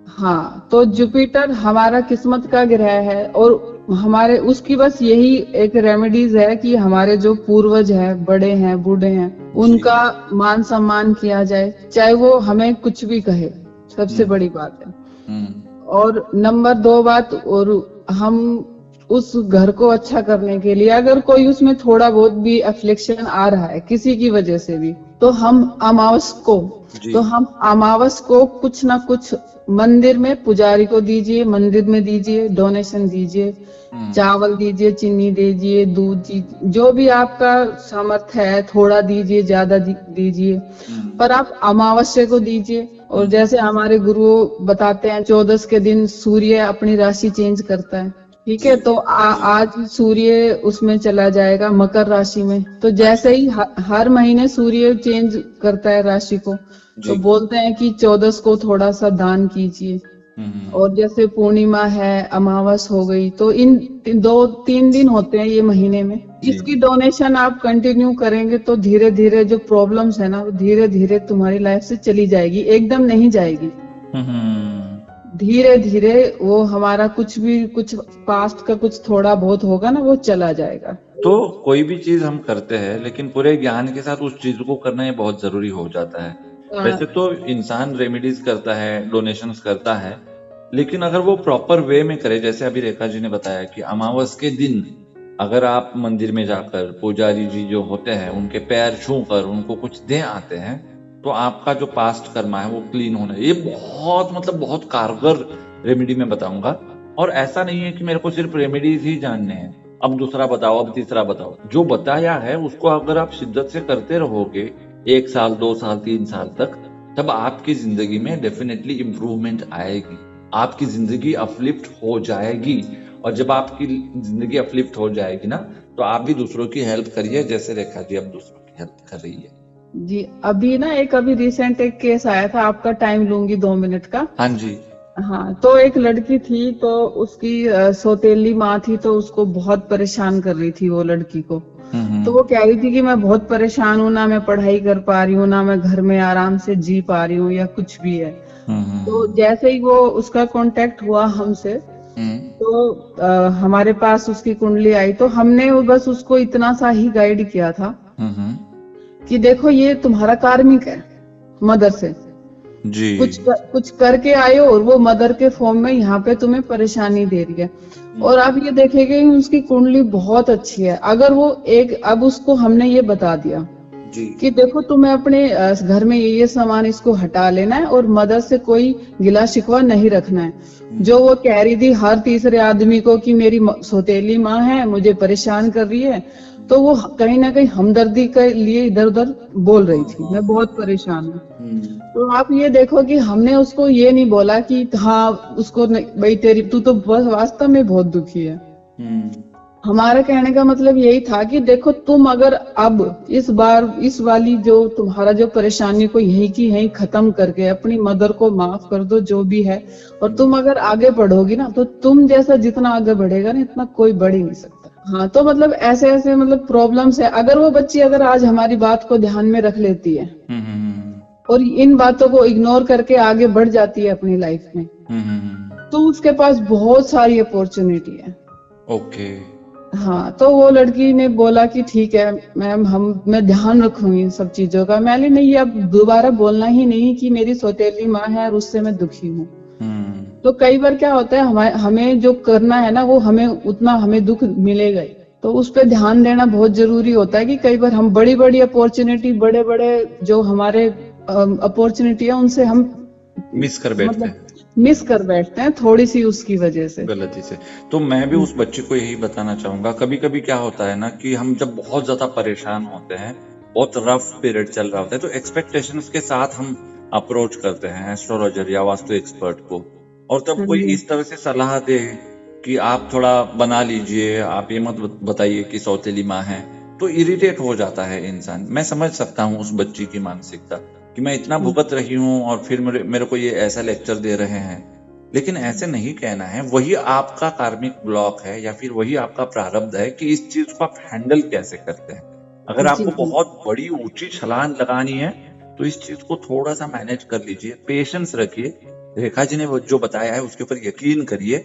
हाँ, तो जुपिटर हमारा किस्मत का ग्रह है, और हमारे उसकी बस यही एक रेमेडीज है कि हमारे जो पूर्वज है, बड़े हैं, बूढ़े हैं, उनका मान सम्मान किया जाए, चाहे वो हमें कुछ भी कहे, सबसे बड़ी बात है। और नंबर 2 बात, और हम उस घर को अच्छा करने के लिए अगर कोई उसमें थोड़ा बहुत भी अफ्लिक्शन आ रहा है किसी की वजह से भी, तो हम अमावस को कुछ ना कुछ मंदिर में पुजारी को दीजिए, मंदिर में दीजिए, डोनेशन दीजिए, चावल दीजिए, चीनी दीजिए, दूध दीजिए, जो भी आपका सामर्थ्य है, थोड़ा दीजिए, ज्यादा दीजिए, पर आप अमावस्या को दीजिए। और जैसे हमारे गुरु बताते हैं, 14 के दिन सूर्य अपनी राशि चेंज करता है, ठीक है, तो आज सूर्य उसमें चला जाएगा मकर राशि में। तो जैसे ही हर महीने सूर्य चेंज करता है राशि को, तो बोलते हैं कि 14 को थोड़ा सा दान कीजिए। और जैसे पूर्णिमा है, अमावस हो गई, तो इन 2-3 दिन होते हैं ये महीने में, इसकी डोनेशन आप कंटिन्यू करेंगे तो धीरे धीरे जो प्रॉब्लम्स है ना, वो धीरे धीरे तुम्हारी लाइफ से चली जाएगी, एकदम नहीं जाएगी। धीरे धीरे वो हमारा कुछ पास्ट का कुछ थोड़ा बहुत होगा ना, वो चला जाएगा। तो कोई भी चीज हम करते हैं, लेकिन पूरे ज्ञान के साथ उस चीज को करना ये बहुत जरूरी हो जाता है। वैसे तो इंसान रेमेडीज करता है, डोनेशंस करता है, लेकिन अगर वो प्रॉपर वे में करे, जैसे अभी रेखा जी ने बताया कि अमावस के दिन अगर आप मंदिर में जाकर पुजारी जी जो होते हैं उनके पैर छू कर उनको कुछ दे आते हैं, तो आपका जो पास्ट कर्मा है वो क्लीन होना है। ये बहुत कारगर रेमेडी मैं बताऊंगा। और ऐसा नहीं है कि मेरे को सिर्फ रेमेडीज ही जानने हैं, अब दूसरा बताओ, अब तीसरा बताओ। जो बताया है उसको अगर आप शिद्दत से करते रहोगे 1 साल, 2 साल, 3 साल तक, तब आपकी जिंदगी में डेफिनेटली इंप्रूवमेंट आएगी, आपकी जिंदगी अपलिफ्ट हो जाएगी। और जब आपकी जिंदगी अपलिफ्ट हो जाएगी ना, तो आप भी दूसरों की हेल्प करिए, जैसे रेखा जी अब दूसरों की हेल्प कर रही है। जी, अभी रिसेंट एक केस आया था, आपका टाइम लूंगी 2 मिनट का। हाँ जी। हाँ, तो एक लड़की थी, तो उसकी सौतेली माँ थी, तो उसको बहुत परेशान कर रही थी वो लड़की को। तो वो कह रही थी कि मैं बहुत परेशान हूँ, ना मैं पढ़ाई कर पा रही हूँ, ना मैं घर में आराम से जी पा रही हूँ, या कुछ भी है। तो जैसे ही वो उसका कांटेक्ट हुआ हमसे, तो हमारे पास उसकी कुंडली आई, तो हमने बस उसको इतना सा ही गाइड किया था कि देखो ये तुम्हारा कार्मिक है, मदर से जी। कुछ करके आए हो, और वो मदर के फॉर्म में यहाँ पे तुम्हें परेशानी दे रही है। और आप ये देखेंगे उसकी कुंडली बहुत अच्छी है। अगर वो अब उसको हमने ये बता दिया कि देखो तुम्हें अपने घर में ये सामान इसको हटा लेना है, और मदर से कोई गिला शिकवा नहीं रखना है। जो वो कह रही थी हर तीसरे आदमी को कि मेरी सौतेली माँ है, मुझे परेशान कर रही है, तो वो कहीं ना कहीं हमदर्दी के लिए इधर उधर बोल रही थी, मैं बहुत परेशान हूँ। तो आप ये देखो कि हमने उसको ये नहीं बोला कि हाँ उसको भाई तेरी तू तो वास्तव में बहुत दुखी है। हमारा कहने का मतलब यही था कि देखो तुम अगर अब इस बार इस वाली जो तुम्हारा जो परेशानी को यही की यही खत्म करके अपनी मदर को माफ कर दो जो भी है, और तुम अगर आगे बढ़ोगी ना तो तुम जैसा जितना आगे बढ़ेगा ना इतना कोई बढ़ ही नहीं सकता। हाँ, तो मतलब ऐसे ऐसे मतलब प्रॉब्लम्स है। अगर वो बच्ची अगर आज हमारी बात को ध्यान में रख लेती है और इन बातों को इग्नोर करके आगे बढ़ जाती है अपनी लाइफ में, तो उसके पास बहुत सारी अपॉर्चुनिटी है। ओके। हाँ, तो वो लड़की ने बोला कि ठीक है मैम, मैं ध्यान रखूंगी इन सब चीजों का। मैंने नहीं, अब दोबारा बोलना ही नहीं कि मेरी सौतेली माँ है और उससे मैं दुखी हूँ। तो कई बार क्या होता है, हमें जो करना है ना वो हमें दुख मिलेगा ही, तो उस पर ध्यान देना बहुत जरूरी होता है कि कई बार हम बड़ी बड़ी अपॉर्चुनिटी, बड़े बड़े जो हमारे अपॉर्चुनिटी है उनसे हम मिस कर बैठते हैं, मिस कर बैठते हैं थोड़ी सी उसकी वजह से, गलती से। तो मैं भी उस बच्चे को यही बताना चाहूंगा, कभी कभी क्या होता है ना कि हम जब बहुत ज्यादा परेशान होते हैं, बहुत रफ पीरियड चल रहा होता है, तो एक्सपेक्टेशंस के साथ हम अप्रोच करते हैं एस्ट्रोलॉजर या वास्तु एक्सपर्ट को, और तब कोई इस तरह से सलाह दे कि आप थोड़ा बना लीजिए, आप ये मत बताइए कि सौतेली माँ है, तो इरिटेट हो जाता है इंसान। मैं समझ सकता हूँ उस बच्ची की मानसिकता कि मैं इतना भुगत रही हूँ और फिर मेरे को ये ऐसा लेक्चर दे रहे हैं। लेकिन ऐसे नहीं कहना है, वही आपका कार्मिक ब्लॉक है या फिर वही आपका प्रारब्ध है कि इस चीज को आप हैंडल कैसे करते हैं। अगर आपको बहुत बड़ी ऊंची छलांग लगानी है तो इस चीज को थोड़ा सा मैनेज कर लीजिए, पेशेंस रखिए, रेखा जी ने जो बताया है उसके ऊपर यकीन करिए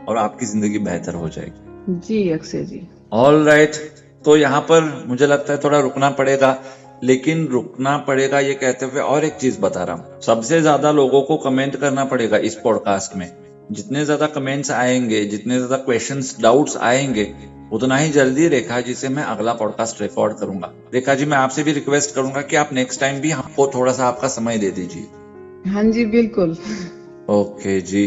और आपकी जिंदगी बेहतर हो जाएगी। जी अक्षय जी। ऑल राइट, तो यहाँ पर मुझे लगता है थोड़ा रुकना पड़ेगा, लेकिन रुकना पड़ेगा ये कहते हुए और एक चीज बता रहा हूँ, सबसे ज्यादा लोगों को कमेंट करना पड़ेगा इस पॉडकास्ट में। जितने ज्यादा कमेंट्स आएंगे, जितने ज्यादा क्वेश्चंस, डाउट्स आएंगे, उतना ही जल्दी रेखा जी से मैं अगला पॉडकास्ट रिकॉर्ड करूंगा। रेखा जी, मैं आपसे भी रिक्वेस्ट करूंगा कि आप नेक्स्ट टाइम भी हमको थोड़ा सा आपका समय दे दीजिए। हाँ जी, बिल्कुल। ओके जी,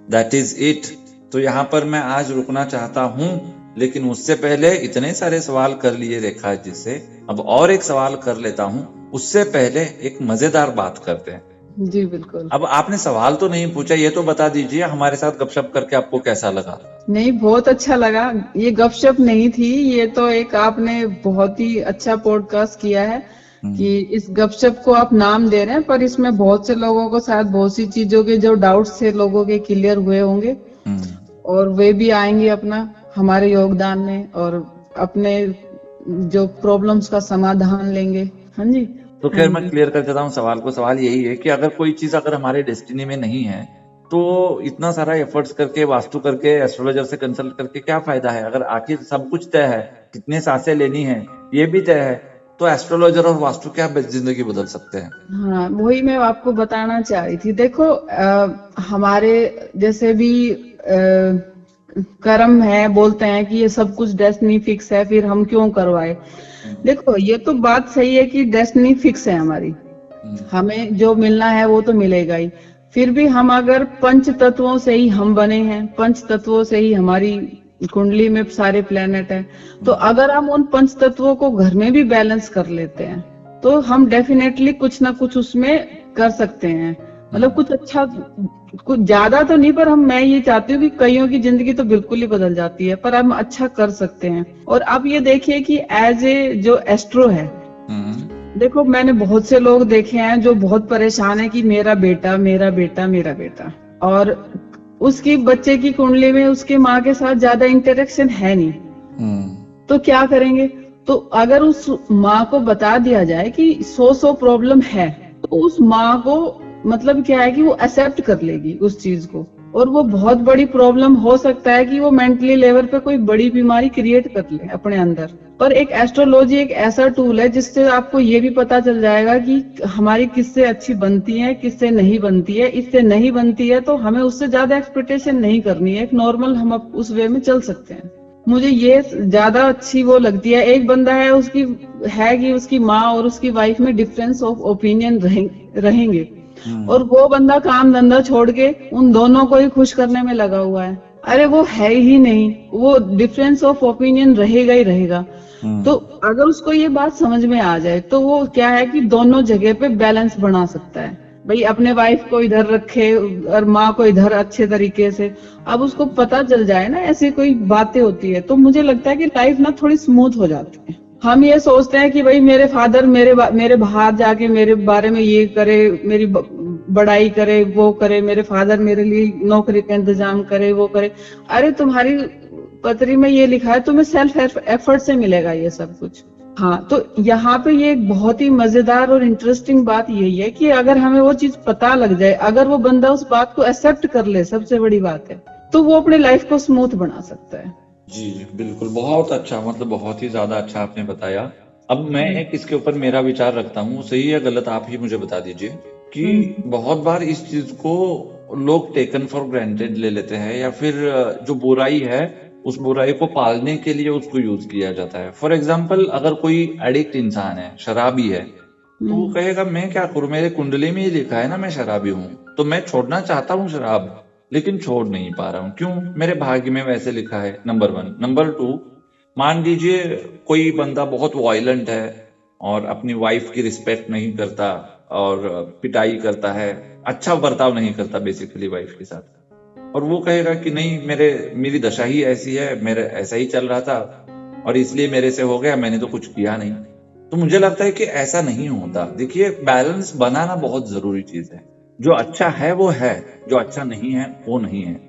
दैट इज इट। तो यहाँ पर मैं आज रुकना चाहता हूँ, लेकिन उससे पहले इतने सारे सवाल कर लिए रेखा जी से, अब और एक सवाल कर लेता हूँ। उससे पहले एक मजेदार बात करते हैं। जी बिल्कुल। अब आपने सवाल तो नहीं पूछा, ये तो बता दीजिए हमारे साथ गपशप करके आपको कैसा लगा? नहीं, बहुत अच्छा लगा। ये गपशप नहीं थी, ये तो एक आपने बहुत ही अच्छा पॉडकास्ट किया है कि इस गपशप को आप नाम दे रहे हैं, पर इसमें बहुत से लोगों को शायद बहुत सी चीजों के जो डाउट्स थे लोगों के क्लियर हुए होंगे और वे भी आएंगे अपना हमारे योगदान में और अपने जो प्रॉब्लम्स का समाधान लेंगे। हाँ जी। तो खैर मैं क्लियर कर देता हूँ सवाल को। सवाल यही है कि अगर कोई चीज अगर हमारे डेस्टिनी में नहीं है तो इतना सारा एफर्ट्स करके, वास्तु करके, एस्ट्रोलॉजर से कंसल्ट करके क्या फायदा है? अगर आखिर सब कुछ तय है, कितने सांसें लेनी है ये भी तय है, तो एस्ट्रोलॉजर और वास्तु क्या जिंदगी बदल सकते हैं? हाँ, वही मैं आपको बताना चाह रही थी। देखो हमारे जैसे भी कर्म है, बोलते हैं कि ये सब कुछ डेस्टिनी फिक्स है, फिर हम क्यों करवाए। देखो ये तो बात सही है कि डेस्टिनी फिक्स है हमारी, हमें जो मिलना है वो तो मिलेगा ही। फिर भी हम अगर पंच तत्वों से ही हम बने हैं, पंच तत्वों से ही हमारी कुंडली में सारे प्लेनेट हैं, तो अगर हम उन पंच तत्वों को घर में भी बैलेंस कर लेते हैं तो हम डेफिनेटली कुछ ना कुछ उसमें कर सकते हैं। मतलब कुछ अच्छा, कुछ ज्यादा तो नहीं, पर मैं ये चाहती हूँ कि कईयों की जिंदगी तो बिल्कुल ही बदल जाती है, पर हम अच्छा कर सकते हैं। और अब ये देखिए कि एज ए जो एस्ट्रो है, देखो मैंने बहुत से लोग देखे हैं जो बहुत परेशान है कि मेरा बेटा मेरा बेटा मेरा बेटा, और उसकी बच्चे की कुंडली में उसके माँ के साथ ज्यादा इंटरेक्शन है नहीं, तो क्या करेंगे? तो अगर उस माँ को बता दिया जाए कि 100 प्रॉब्लम है, तो उस माँ को मतलब क्या है कि वो एक्सेप्ट कर लेगी उस चीज को, और वो बहुत बड़ी प्रॉब्लम हो सकता है कि वो मेंटली लेवल पे कोई बड़ी बीमारी क्रिएट कर ले अपने अंदर। पर एक एस्ट्रोलॉजी एक ऐसा टूल है जिससे आपको ये भी पता चल जाएगा कि हमारी किससे अच्छी बनती है, किससे नहीं बनती है। इससे नहीं बनती है तो हमें उससे ज्यादा एक्सपेक्टेशन नहीं करनी है, एक नॉर्मल हम उस वे में चल सकते हैं। मुझे ये ज्यादा अच्छी वो लगती है। एक बंदा है, उसकी है कि उसकी माँ और उसकी वाइफ में डिफरेंस ऑफ ओपिनियन रहेंगे, और वो बंदा काम धंधा छोड़ के उन दोनों को ही खुश करने में लगा हुआ है। अरे वो है ही नहीं, वो डिफरेंस ऑफ ओपिनियन रहेगा ही रहेगा। तो अगर उसको ये बात समझ में आ जाए तो वो क्या है कि दोनों जगह पे बैलेंस बना सकता है। भाई अपने वाइफ को इधर रखे और माँ को इधर अच्छे तरीके से। अब उसको पता चल जाए ना ऐसी कोई बातें होती है तो मुझे लगता है कि लाइफ ना थोड़ी स्मूथ हो जाती है। हम ये सोचते हैं कि भाई मेरे फादर मेरे बाहर जाके मेरे बारे में ये करे, मेरी बड़ाई करे, वो करे, मेरे फादर मेरे लिए नौकरी का इंतजाम करे, वो करे। अरे तुम्हारी पत्री में ये लिखा है, तुम्हें सेल्फ एफर्ट से मिलेगा ये सब कुछ। हाँ, तो यहाँ पे ये एक बहुत ही मजेदार और इंटरेस्टिंग बात यही है कि अगर हमें वो चीज पता लग जाए, अगर वो बंदा उस बात को एक्सेप्ट कर ले, सबसे बड़ी बात है, तो वो अपने लाइफ को स्मूथ बना सकता है। जी जी बिल्कुल, बहुत अच्छा, मतलब बहुत ही ज्यादा अच्छा आपने बताया। अब मैं एक इसके ऊपर मेरा विचार रखता हूँ, सही या गलत आप ही मुझे बता दीजिए कि बहुत बार इस चीज को लोग टेकन फॉर ग्रांटेड ले लेते हैं, या फिर जो बुराई है उस बुराई को पालने के लिए उसको यूज किया जाता है। फॉर एग्जाम्पल, अगर कोई एडिक्ट इंसान है, शराबी है, तो वो कहेगा मैं क्या करूं, मेरे कुंडली में ही लिखा है ना मैं शराबी हूं, तो मैं छोड़ना चाहता हूं शराब, लेकिन छोड़ नहीं पा रहा हूं। क्यों? मेरे भाग्य में वैसे लिखा है, नंबर 1। नंबर 2, मान लीजिए कोई बंदा बहुत वायलेंट है और अपनी वाइफ की रिस्पेक्ट नहीं करता और पिटाई करता है, अच्छा बर्ताव नहीं करता बेसिकली वाइफ के साथ, और वो कहेगा कि नहीं, मेरी दशा ही ऐसी है, मेरे ऐसा ही चल रहा था और इसलिए मेरे से हो गया, मैंने तो कुछ किया नहीं। तो मुझे लगता है कि ऐसा नहीं होता। देखिए, बैलेंस बनाना बहुत जरूरी चीज है। जो अच्छा है वो है, जो अच्छा नहीं है वो नहीं है।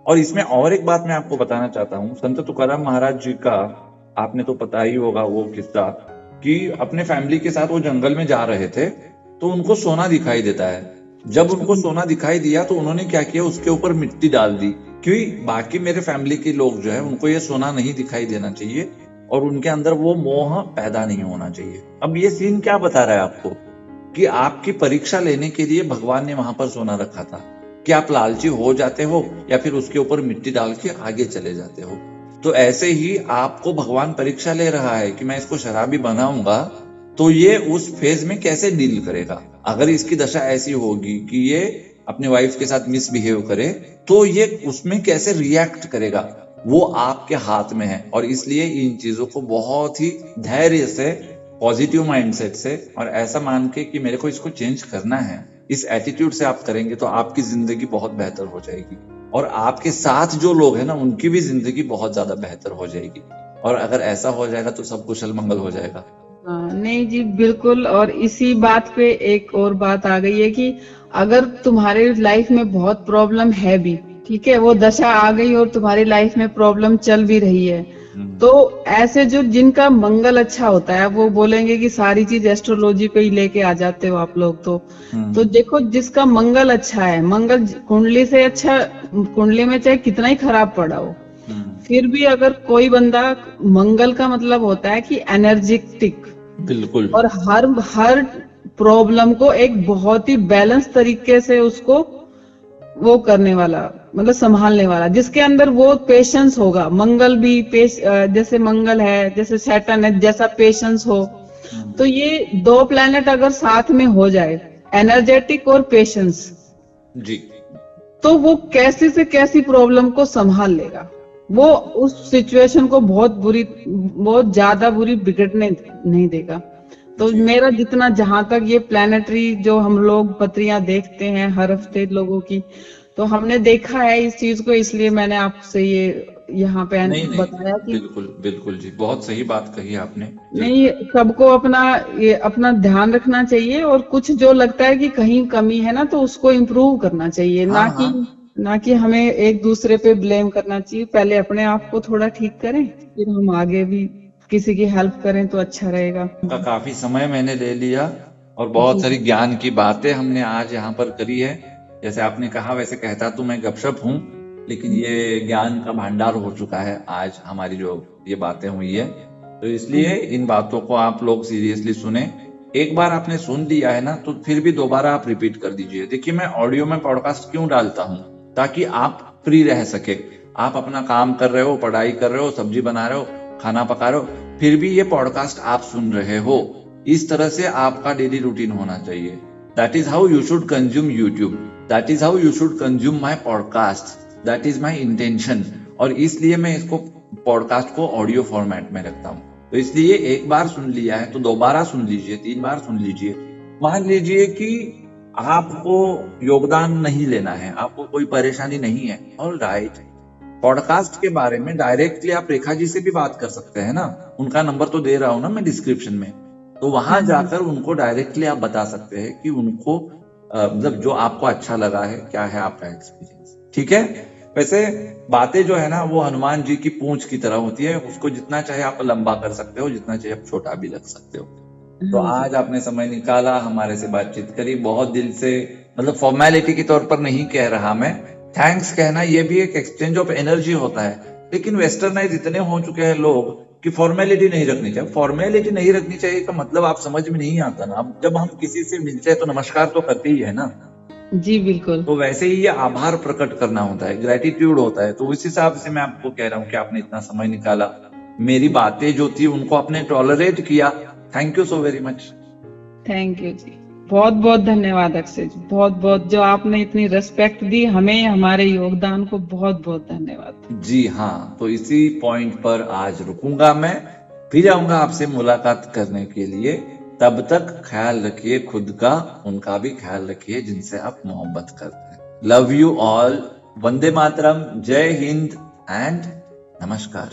और इसमें और एक बात मैं आपको बताना चाहता हूँ, संत तुकाराम महाराज जी का आपने तो पता ही होगा वो किस्सा, कि अपने फैमिली के साथ वो जंगल में जा रहे थे तो उनको सोना दिखाई देता है। जब उनको सोना दिखाई दिया तो उन्होंने क्या किया, उसके ऊपर मिट्टी डाल दी, क्योंकि बाकी मेरे फैमिली के लोग जो है उनको ये सोना नहीं दिखाई देना चाहिए और उनके अंदर वो मोह पैदा नहीं होना चाहिए। अब ये सीन क्या बता रहा है आपको, कि आपकी परीक्षा लेने के लिए भगवान ने वहां पर सोना रखा था, कि आप लालची हो जाते हो या फिर उसके ऊपर मिट्टी डाल के आगे चले जाते हो। तो ऐसे ही आपको भगवान परीक्षा ले रहा है कि मैं इसको शराबी बनाऊंगा तो ये उस फेज में कैसे डील करेगा। अगर इसकी दशा ऐसी होगी कि ये अपने वाइफ के साथ मिसबिहेव करे तो ये उसमें कैसे रिएक्ट करेगा, वो आपके हाथ में है। और इसलिए इन चीजों को बहुत ही धैर्य से, पॉजिटिव माइंडसेट से, और ऐसा मान के कि मेरे को इसको चेंज करना है, इस एटीट्यूड से आप करेंगे तो आपकी जिंदगी बहुत बेहतर हो जाएगी और आपके साथ जो लोग हैं ना उनकी भी जिंदगी बहुत ज्यादा बेहतर हो जाएगी। और अगर ऐसा हो जाएगा तो सब कुशल मंगल हो जाएगा। नहीं जी, बिल्कुल। और इसी बात पे एक और बात आ गई है कि अगर तुम्हारे लाइफ में बहुत प्रॉब्लम है भी, ठीक है, वो दशा आ गई और तुम्हारी लाइफ में प्रॉब्लम चल भी रही है, तो ऐसे जो जिनका मंगल अच्छा होता है वो बोलेंगे कि सारी चीज एस्ट्रोलॉजी पे ही लेके आ जाते हो आप लोग। तो देखो, जिसका मंगल अच्छा है, मंगल कुंडली से अच्छा, कुंडली में चाहे कितना ही खराब पड़ा हो, फिर भी अगर कोई बंदा, मंगल का मतलब होता है कि एनर्जेटिक, बिल्कुल, और हर प्रॉब्लम को एक बहुत ही बैलेंस तरीके से उसको वो करने वाला, मतलब संभालने वाला, जिसके अंदर वो पेशेंस होगा। मंगल भी जैसे मंगल है, जैसे सैटर्न है, जैसा पेशेंस हो। तो ये दो प्लैनेट अगर साथ में हो जाए, एनर्जेटिक और पेशेंस जी, तो वो कैसी से कैसी प्रॉब्लम को संभाल लेगा। वो उस सिचुएशन को बहुत ज्यादा बुरी बिगड़ने नहीं देगा। तो मेरा जितना, जहां तक ये प्लैनेटरी जो हम लोग पत्रियां देखते हैं हर हफ्ते लोगों की, तो हमने देखा है इस चीज को, इसलिए मैंने आपसे ये यहाँ पे बताया कि बिल्कुल बिल्कुल जी, बहुत सही बात कही आपने। नहीं, सबको अपना ध्यान रखना चाहिए, और कुछ जो लगता है कि कहीं कमी है ना तो उसको इम्प्रूव करना चाहिए। ना कि हमें एक दूसरे पे ब्लेम करना चाहिए। पहले अपने आप को थोड़ा ठीक करें, फिर हम आगे भी किसी की हेल्प करें तो अच्छा रहेगा। काफी समय मैंने ले लिया और बहुत सारी ज्ञान की बातें हमने आज यहाँ पर करी है। जैसे आपने कहा, वैसे कहता तो मैं गपशप हूँ, लेकिन ये ज्ञान का भंडार हो चुका है आज हमारी जो ये बातें हुई है। तो इसलिए इन बातों को आप लोग सीरियसली सुने। एक बार आपने सुन लिया है ना तो फिर भी दोबारा आप रिपीट कर दीजिए। देखिए, मैं ऑडियो में पॉडकास्ट क्यों डालता हूँ, ताकि आप फ्री रह सके। आप अपना काम कर रहे हो, पढ़ाई कर रहे हो, सब्जी बना रहे हो, खाना पका रहे हो, फिर भी ये पॉडकास्ट आप सुन रहे हो। इस तरह से आपका डेली रूटीन होना चाहिए। That is how you should consume YouTube, that is how you should consume my podcast, that is my intention. और इसलिए मैं इसको, पॉडकास्ट को ऑडियो फॉर्मेट में रखता हूँ। तो इसलिए एक बार सुन लिया है तो दोबारा सुन लीजिए, 3 बार सुन लीजिए। मान लीजिए कि आपको योगदान नहीं लेना है, आपको कोई परेशानी नहीं है, ऑल राइट, पॉडकास्ट के बारे में डायरेक्टली आप रेखा जी से भी बात कर सकते हैं ना, उनका नंबर तो दे रहा हूं ना मैं डिस्क्रिप्शन में, तो वहां जाकर उनको डायरेक्टली आप बता सकते हैं कि उनको मतलब जो आपको अच्छा लगा है, क्या है आपका एक्सपीरियंस, ठीक है। वैसे बातें जो है ना वो हनुमान जी की पूंछ की तरह होती है, उसको जितना चाहे आप लंबा कर सकते हो, जितना चाहे आप छोटा भी रख सकते हो। तो आज आपने समय निकाला, हमारे से बातचीत करी, बहुत दिल से, मतलब फॉर्मेलिटी के तौर पर नहीं कह रहा मैं, थैंक्स कहना ये भी एक एक्सचेंज ऑफ एनर्जी होता है। लेकिन वेस्टर्नाइज इतने हो चुके हैं लोग कि फॉर्मेलिटी नहीं रखनी चाहिए। फॉर्मेलिटी नहीं रखनी चाहिए का मतलब आप समझ में नहीं आता ना। अब जब हम किसी से मिलते हैं तो नमस्कार तो करते ही है ना। जी बिल्कुल। तो वैसे ही ये आभार प्रकट करना होता है, ग्रेटिट्यूड होता है। तो उस हिसाब से मैं आपको कह रहा हूँ कि आपने इतना समय निकाला, मेरी बातें जो थी उनको आपने टॉलरेट किया, thank you so very much. Thank you जी, बहुत बहुत धन्यवाद अक्षय जी, बहुत बहुत, जो आपने इतनी रिस्पेक्ट दी हमें, हमारे योगदान को बहुत बहुत धन्यवाद। जी हाँ, तो इसी पॉइंट पर आज रुकूंगा मैं, फिर आऊंगा आपसे मुलाकात करने के लिए। तब तक ख्याल रखिए खुद का, उनका भी ख्याल रखिए जिनसे आप मोहब्बत करते हैं। Love you all, Vande Mataram, जय हिंद एंड नमस्कार।